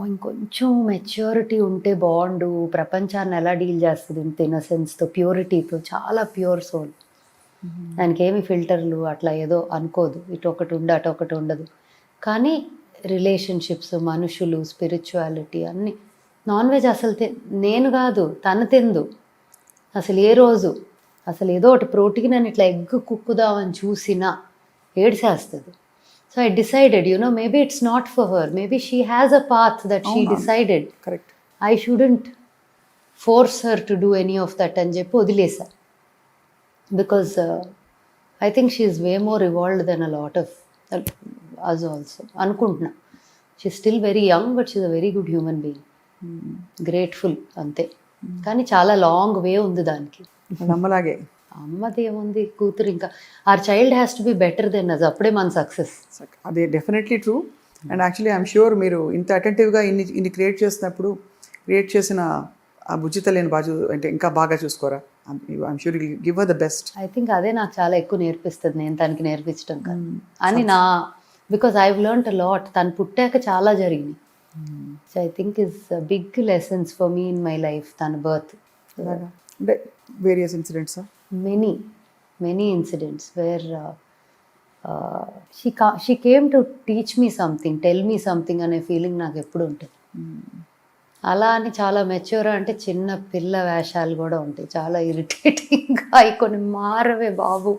ఇంకొంచెం మెచ్యూరిటీ ఉంటే బాగుండు. ప్రపంచాన్ని ఎలా డీల్ చేస్తుంది ఇంత ఇన్నసెన్స్తో, ప్యూరిటీతో, చాలా ప్యూర్ సోల్. దానికి ఏమి ఫిల్టర్లు అట్లా ఏదో అనుకోదు, ఇటు ఒకటి ఉండి అటు ఒకటి ఉండదు. కానీ రిలేషన్షిప్స్, మనుషులు, స్పిరిచువాలిటీ అన్నీ. నాన్ వెజ్ అసలు నేను కాదు తను తిందు అసలు ఏ రోజు. అసలు ఏదో ఒకటి ప్రోటీన్ అని ఇట్లా ఎగ్ కుక్కుదామని చూసినా ఏడ్చేస్తుంది. So I decided, maybe it's not for her. Maybe she has a path that she decided. Correct. I shouldn't force her to do any of that అని చెప్పి వదిలేసా. Because I think she is way more evolved than a lot of us also. అనుకుంటున్నా. She's still very young, but she's a very good human being. Grateful అంతే. కానీ చాలా long way ఉంది దానికి. నమ్మలాగే. అమ్మది ఏముంది, కూతురు ఇంకా or child has to be better then us, అప్పుడే మన సక్సెస్. అదే definitely true. And actually I'm sure మీరు ఇంత అటెంటివ్గా ఇన్ని క్రియేట్ చేసినప్పుడు, క్రియేట్ చేసిన ఆ బుజ్జిత లేని బాజు అంటే ఇంకా బాగా చూసుకోరా? I'm sure you give her the best. I think అదే నాకు చాలా ఎక్కువ నేర్పిస్తుంది, నేను తనకి నేర్పించడం కాదు అని because I've learned a lot. తను పుట్టాక చాలా జరిగింది. So I think is big lessons for me in my life తన బర్త్. అంటే various incidents, many incidents where she came to teach me something, tell me something అనే feeling నాకు ఎప్పుడు ఉంటుంది. అలా అని చాలా మెచ్యూర్ అంటే చిన్న పిల్ల వేషాలు కూడా ఉంటాయి, చాలా ఇరిటేటింగ్గా అవి కొన్ని మారవే బాబు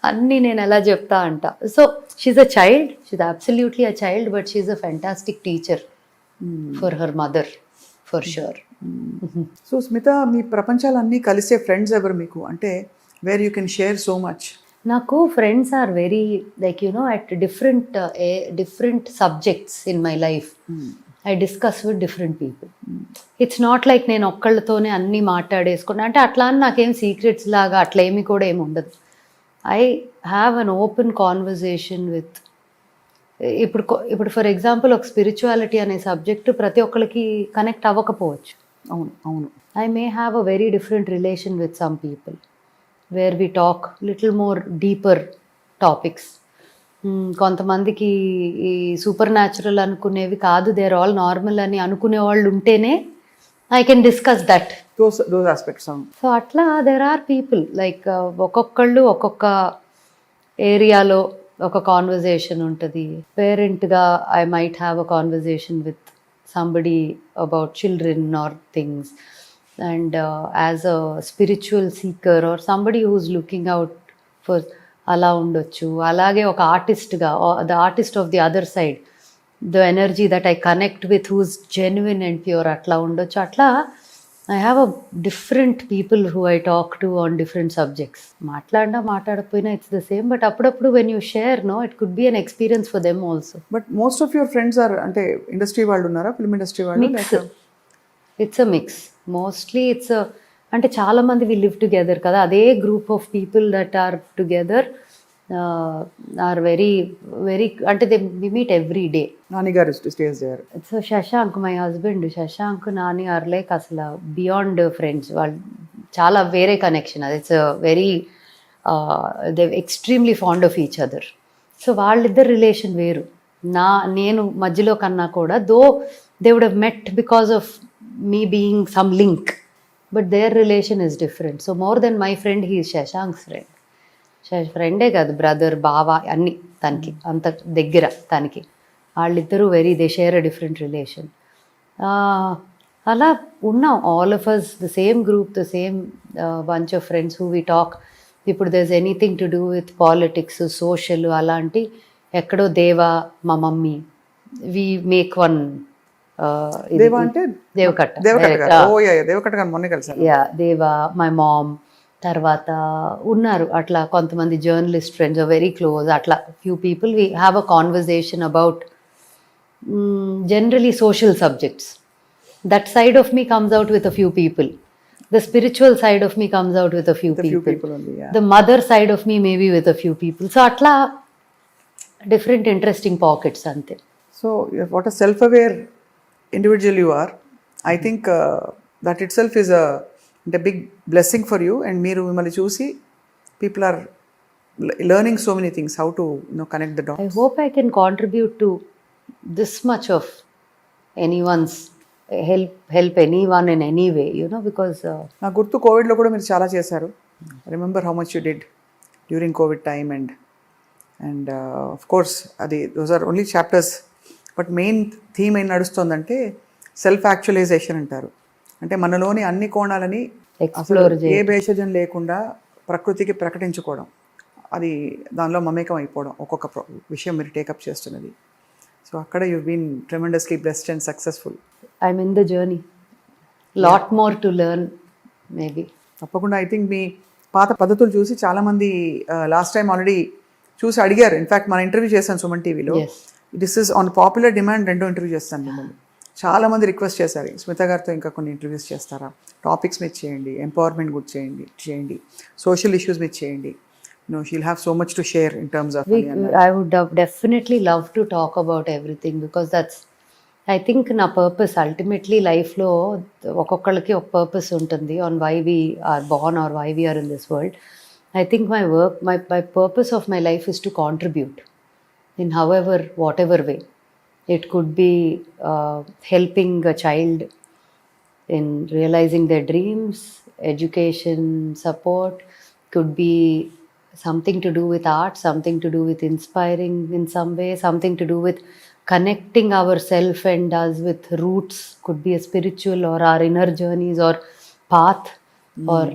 అన్నీ నేను ఎలా చెప్తా అంట. So she's a child, she's absolutely a child, but she's a fantastic teacher for her mother for sure. So Smita, మీ ప్రపంచాలన్నీ కలిసే ఫ్రెండ్స్ ఎవరు మీకు? అంటే where you can share so much. నాకు friends are very like at different subjects in my life. I discuss with different people. It's not like నేను ఒక్కళ్ళతోనే అన్నీ మాట్లాడేసుకున్నా అంటే అట్లా అని నాకేం సీక్రెట్స్ లాగా అట్లా ఏమి కూడా ఏమి ఉండదు. I have an open conversation with ఇప్పుడు ఫర్ ఎగ్జాంపుల్ ఒక స్పిరిచువాలిటీ అనే సబ్జెక్ట్ ప్రతి ఒక్కరికి కనెక్ట్ అవ్వకపోవచ్చు. అవును అవును. I may have a very different relation with some people where we talk little more deeper topics. కొంతమందికి ఈ సూపర్ న్యాచురల్ అనుకునేవి కాదు, దే ఆర్ ఆల్ నార్మల్ అని అనుకునే వాళ్ళు ఉంటేనే I can discuss that. those aspects. So అట్లా దెర్ ఆర్ పీపుల్ లైక్ ఒక్కొక్కళ్ళు ఒక్కొక్క ఏరియాలో ఒక కాన్వర్జేషన్ ఉంటుంది. పేరెంట్గా I might have a conversation with somebody about children or things, and as a spiritual seeker or somebody who's looking out for అలా ఉండొచ్చు. అలాగే ఒక ఆర్టిస్ట్గా the artist of the other side, the energy that I connect with who's genuine and pure అట్లా ఉండొచ్చు. అట్లా I have a different people who I talk to on different subjects. మాట్లాడకపోయినా it's the same, but అప్పుడప్పుడు when you share no it could be an experience for them also. But most of your friends are అంటే industry వాళ్ళు ఉన్నారా, film industry వాళ్ళు? Mix, it's a mix. Mostly it's అంటే చాలామంది we live together కదా, అదే group of people that are together are very very అంటే we meet every day. Nani గారు స్టేజ్ చేయరు. So Shashank my husband, Shashank Nani are like అసలు బియాండ్ ఫ్రెండ్స్. వాళ్ళు చాలా వేరే కనెక్షన్ అది. It's very they extremely fond of each other. So వాళ్ళిద్దరు relation వేరు. నేను మధ్యలో కన్నా కూడా though they would have met because of me being some link, but their relation is different. So more than my friend he is Shashank's friend. ఫ్రెండే కాదు, brother, బావ అన్నీ తనకి అంత దగ్గర తనకి. వాళ్ళిద్దరూ very they share a different relation. అలా ఉన్నాం all of us, the same group, the same bunch of friends who we talk. ఇప్పుడు there is anything to do with politics, social అలాంటి ఎక్కడో దేవా, మా మమ్మీ, వీ మేక్ వన్ దేవా అంటే దేవకట్ట, దేవకట్ట మొన్న కలిసాను. యా దేవా, మై మామ్. తర్వాత ఉన్నారు అట్లా కొంతమంది జర్నలిస్ట్ ఫ్రెండ్స్ వెరీ క్లోజ్. అట్లా few people we have a conversation about generally social subjects. That side of me comes out with a few people. The spiritual side of me comes out with a few people. Only, yeah. The mother side of me maybe with a few people. So atla different interesting pockets ante. So what a self-aware individual you are. I think that itself is a big blessing for you. And meeru mimmalni chusi people are learning so many things, how to connect the dots. I hope I can contribute to this much of anyone's help anyone in any way, because నా గుర్తు కోవిడ్లో కూడా మీరు చాలా చేశారు. Remember how much you did during covid time and of course అది those are only chapters. But main theme ఏం నడుస్తుందంటే సెల్ఫ్ యాక్చువలైజేషన్ అంటారు. అంటే మనలోని అన్ని కోణాలని explore ఏ భేషజం లేకుండా ప్రకృతికి ప్రకటించుకోవడం, అది దానిలో మమేకం అయిపోవడం, ఒక్కొక్క విషయం మీరు టేకప్ చేస్తున్నది. సో అక్కడ you been tremendously blessed and successful. I'm in the journey. Lot more to learn maybe. తప్పకుండా. ఐ థింక్ మీ పాత పద్ధతులు చూసి చాలామంది లాస్ట్ టైం ఆల్రెడీ చూసి అడిగారు. ఇన్ఫ్యాక్ట్ మన ఇంటర్వ్యూ చేశాను సుమన్ టీవీలో. Yes. This is on popular demand. 2 interview చేస్తాను మిమ్మల్ని. చాలామంది రిక్వెస్ట్ చేశారు, స్మిత గారితో ఇంకా కొన్ని ఇంటర్వ్యూస్ చేస్తారా, టాపిక్స్ మీద చేయండి, ఎంపవర్మెంట్ గురించి చేయండి, సోషల్ ఇష్యూస్ మీద చేయండి. She'll have so much to share in terms of. I would definitely love to talk about everything because that's I think నా పర్పస్ అల్టిమేట్లీ లైఫ్లో ఒక్కొక్కళ్ళకి ఒక పర్పస్ ఉంటుంది on why we are born or why we are in this world. I think my work my purpose of my life is to contribute in whatever way. It could be helping a child in realising their dreams, education support, could be something to do with art, something to do with inspiring in some way, something to do with connecting ourselves and us with roots, could be a spiritual or our inner journeys or path, or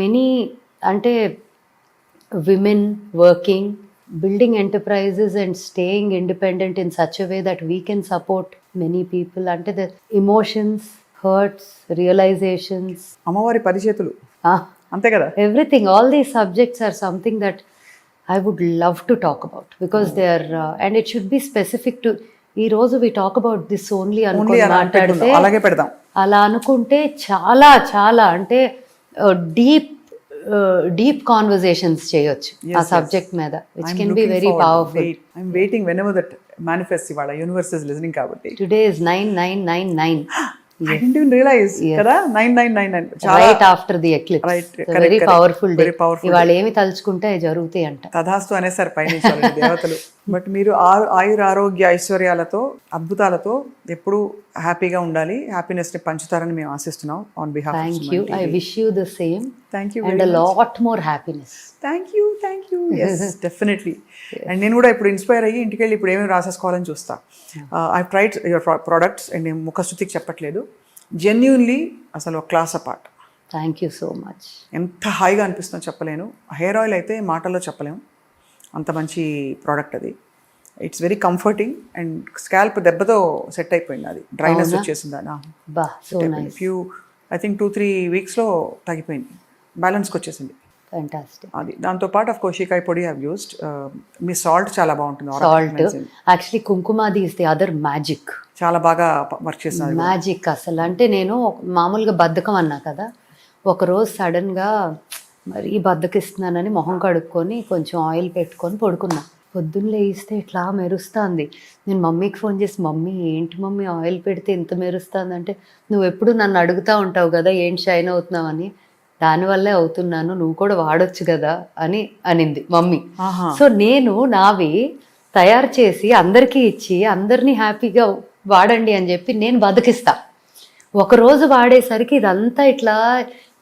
many ante women working, building enterprises and staying independent in such a way that we can support many people. Ante the emotions, hurts, realizations, అమ్మవారి పరిచేతులు అంతే కదా. everything, all these subjects are something that I would love to talk about because they are and it should be specific to ee roju we talk about this only అనుకొని మాట్లాడితే అలాగే పెడదాం. అలా అనుకుంటే చాలా చాలా అంటే డీప్ డీప్ కాన్వర్సేషన్స్ చేయొచ్చు ఆ సబ్జెక్ట్ మీద which can be very powerful. I'm waiting when ever that manifest ఇవాళ యూనివర్స్ ఇస్ లిజనింగ్ కాబట్టి. Today is 9999 I didn't even realize కదా 9999 చాలా right after the eclipse. Right, very correct. Powerful day. Very powerful ఇవాళ ఏమి తలుచుకుంటే అవి జరుగుతాయి అంట. తథాస్తు అనేసారు పైనుంచి వాళ్ళకి దేవతలు. బట్ మీరు ఆయుర ఆరోగ్య ఐశ్వర్యాలతో అద్భుతాలతో ఎప్పుడు హ్యాపీగా ఉండాలి, హ్యాపీనెస్ ని పంచుతారని మేము ఆశిస్తున్నాం on behalf. Thank you. I wish you the same thank you and a lot more happiness. Thank you yes definitely. అండ్ నేను కూడా ఇప్పుడు ఇన్స్పైర్ అయ్యి ఇంటికి వెళ్ళి ఇప్పుడు ఏమేమి రాసేసుకోవాలని చూస్తా. I tried your products and నేను ముఖస్థుతికి చెప్పట్లేదు, జెన్యూన్లీ అసలు ఒక class apart. Thank you so much. ఎంత హాయిగా అనిపిస్తుందో చెప్పలేను. హెయిర్ ఆయిల్ అయితే మాటల్లో చెప్పలేము, అంత మంచి ప్రోడక్ట్ అది. It's very comforting and scalp దెబ్బతో సెట్ అయిపోయింది, అది డ్రైనెస్ వచ్చేసింది అని. బా so nice. Few I think 2-3 వీక్స్లో తగ్గిపోయింది, బ్యాలెన్స్కి వచ్చేసింది. ఫ్యాంటాస్టిక్. అది దాంతోపాటు ఆఫ్ కోషికాయ పొడి హ్యావ్ యూస్డ్. మీ సాల్ట్ చాలా బాగుంటుంది. Salt actually Kumkumadi is the other magic. చాలా బాగా వర్క్ చేస్తున్నారు. మ్యాజిక్ అసలు. అంటే నేను మామూలుగా బద్ధకం అన్నా కదా, ఒకరోజు సడన్గా మరీ బద్దకిస్తున్నానని మొహం కడుక్కొని కొంచెం ఆయిల్ పెట్టుకొని పడుకున్నా. పొద్దున్న లేస్తే ఇట్లా మెరుస్తుంది. నేను మమ్మీకి ఫోన్ చేసి, మమ్మీ ఏంటి మమ్మీ ఆయిల్ పెడితే ఇంత మెరుస్తుంది అంటే, నువ్వు ఎప్పుడు నన్ను అడుగుతూ ఉంటావు కదా ఏంటి షైన్ అవుతున్నావు అని, దానివల్లే అవుతున్నాను, నువ్వు కూడా వాడొచ్చు కదా అని అనింది మమ్మీ. సో నేను నావి తయారు చేసి అందరికీ ఇచ్చి అందరినీ హ్యాపీగా వాడండి అని చెప్పి నేను బతికిస్తా. ఒకరోజు వాడేసరికి ఇదంతా ఇట్లా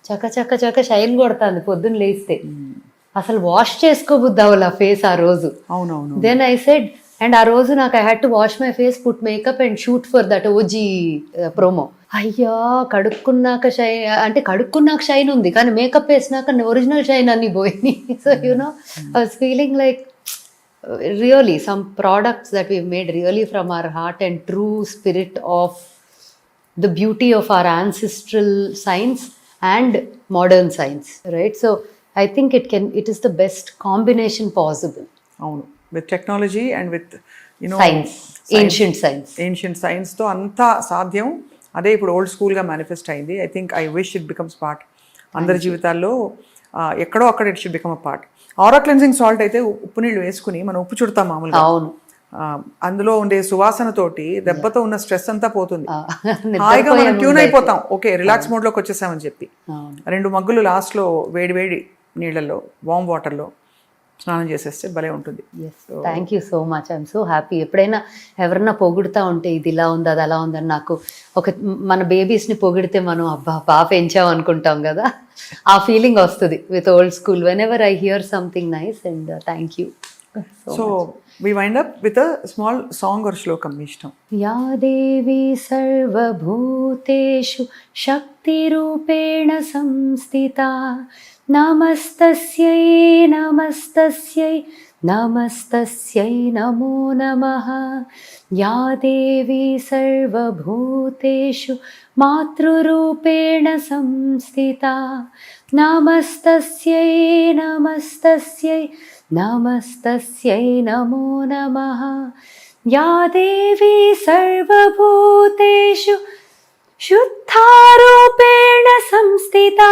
చక షైన్ కొడుతుంది పొద్దున్న లేస్తే. అసలు వాష్ చేసుకోబుద్ది అవ్వాలి ఆ ఫేస్ ఆ రోజు. అవునవును. దెన్ ఐ సెడ్, అండ్ ఆ రోజు నాకు I had to wash my face, put makeup and shoot for that OG promo. అయ్యా కడుక్కున్నాక షైన్, అంటే కడుక్కున్నాక షైన్ ఉంది కానీ మేకప్ వేసినాక ఒరిజినల్ షైన్ అన్ని పోయింది. So you know I was feeling like really some products that we made really from our heart and true spirit of the beauty of our ancestral science and modern science, right? So I think it is the best combination possible. అవును, with technology and with Science, ancient science. Ancient సైన్స్తో అంతా సాధ్యం. అదే ఇప్పుడు old స్కూల్గా manifest అయింది. I think I wish it becomes part అందరి జీవితాల్లో. ఎక్కడో అక్కడ it should become a part. Aura cleansing salt అయితే ఉప్పు నీళ్ళు వేసుకుని మనం ఉప్పు చుడతాం మామూలుగా. అవును. అందులో ఉండే సువాసనతోటి దెబ్బతో ఉన్న స్ట్రెస్ అంతా పోతుంది. హాయిగా మనం ట్యూన్ అయిపోతాం, ఓకే రిలాక్స్ మోడ్లోకి వచ్చేసామని చెప్పి. 2 మగ్గులు లాస్ట్లో వేడి నీళ్ళల్లో వామ్ వాటర్లో స్నానం చేసేస్తే భలే ఉంటుంది. Thank you so much. I'm so happy. ఎప్పుడైనా ఎవరన్నా పొగుడుతూ ఉంటే ఇది ఇలా ఉంది అది అలా ఉందని, నాకు మన బేబీస్ని పొగిడితే మనం అబ్బా బాగా పెంచాం అనుకుంటాం కదా, ఆ ఫీలింగ్ వస్తుంది with old school when ever I hear something nice. And thank you. So we wind up with a small song or shlokam మీ ఇష్టం. యా దేవి సర్వభూతేషు శక్తిరూపేణ సంస్థితా నమస్తస్యై నమస్తస్యై నమస్తస్యై నమో నమః. యా దేవి సర్వభూతేషు మాతృరూపేణ సంస్థితా నమస్తస్యై నమస్తస్యై నమస్తస్యై నమో నమః. యా దేవి సర్వభూతేషు శుద్ధారూపేణ సంస్థితా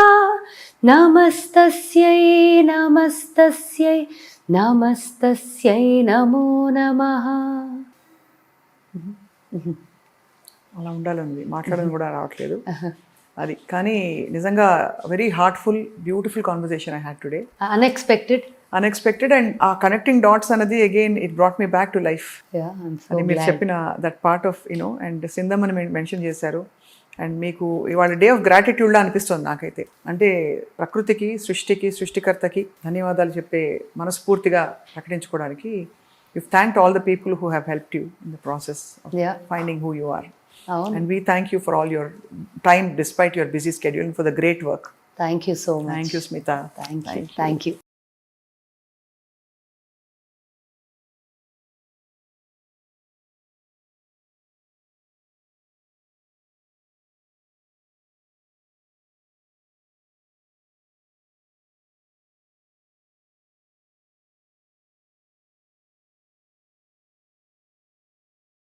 నమస్తస్యై నమస్తస్యై నమస్తస్యై నమో నమః. అలా ఉండాలని మాట్లాడడం కూడా రావట్లేదు అది. కానీ నిజంగా very heartful beautiful conversation I had today. Unexpected and ఆ కనెక్టింగ్ డాట్స్ అనేది again it brought me back to life. అని మీరు చెప్పిన దట్ పార్ట్ ఆఫ్ అండ్ సింధమ్ అని మెన్షన్ చేశారు. అండ్ మీకు ఇవాళ డే ఆఫ్ గ్రాటిట్యూడ్లా అనిపిస్తుంది నాకైతే. అంటే ప్రకృతికి, సృష్టికి, సృష్టికర్తకి ధన్యవాదాలు చెప్పే మనస్ఫూర్తిగా ప్రకటించుకోవడానికి you've thanked all the people who have helped you in the process of finding who you are. And we thank you for all your time despite your busy schedule and for the great work. Thank you so much. Thank you, Smita. Thank you.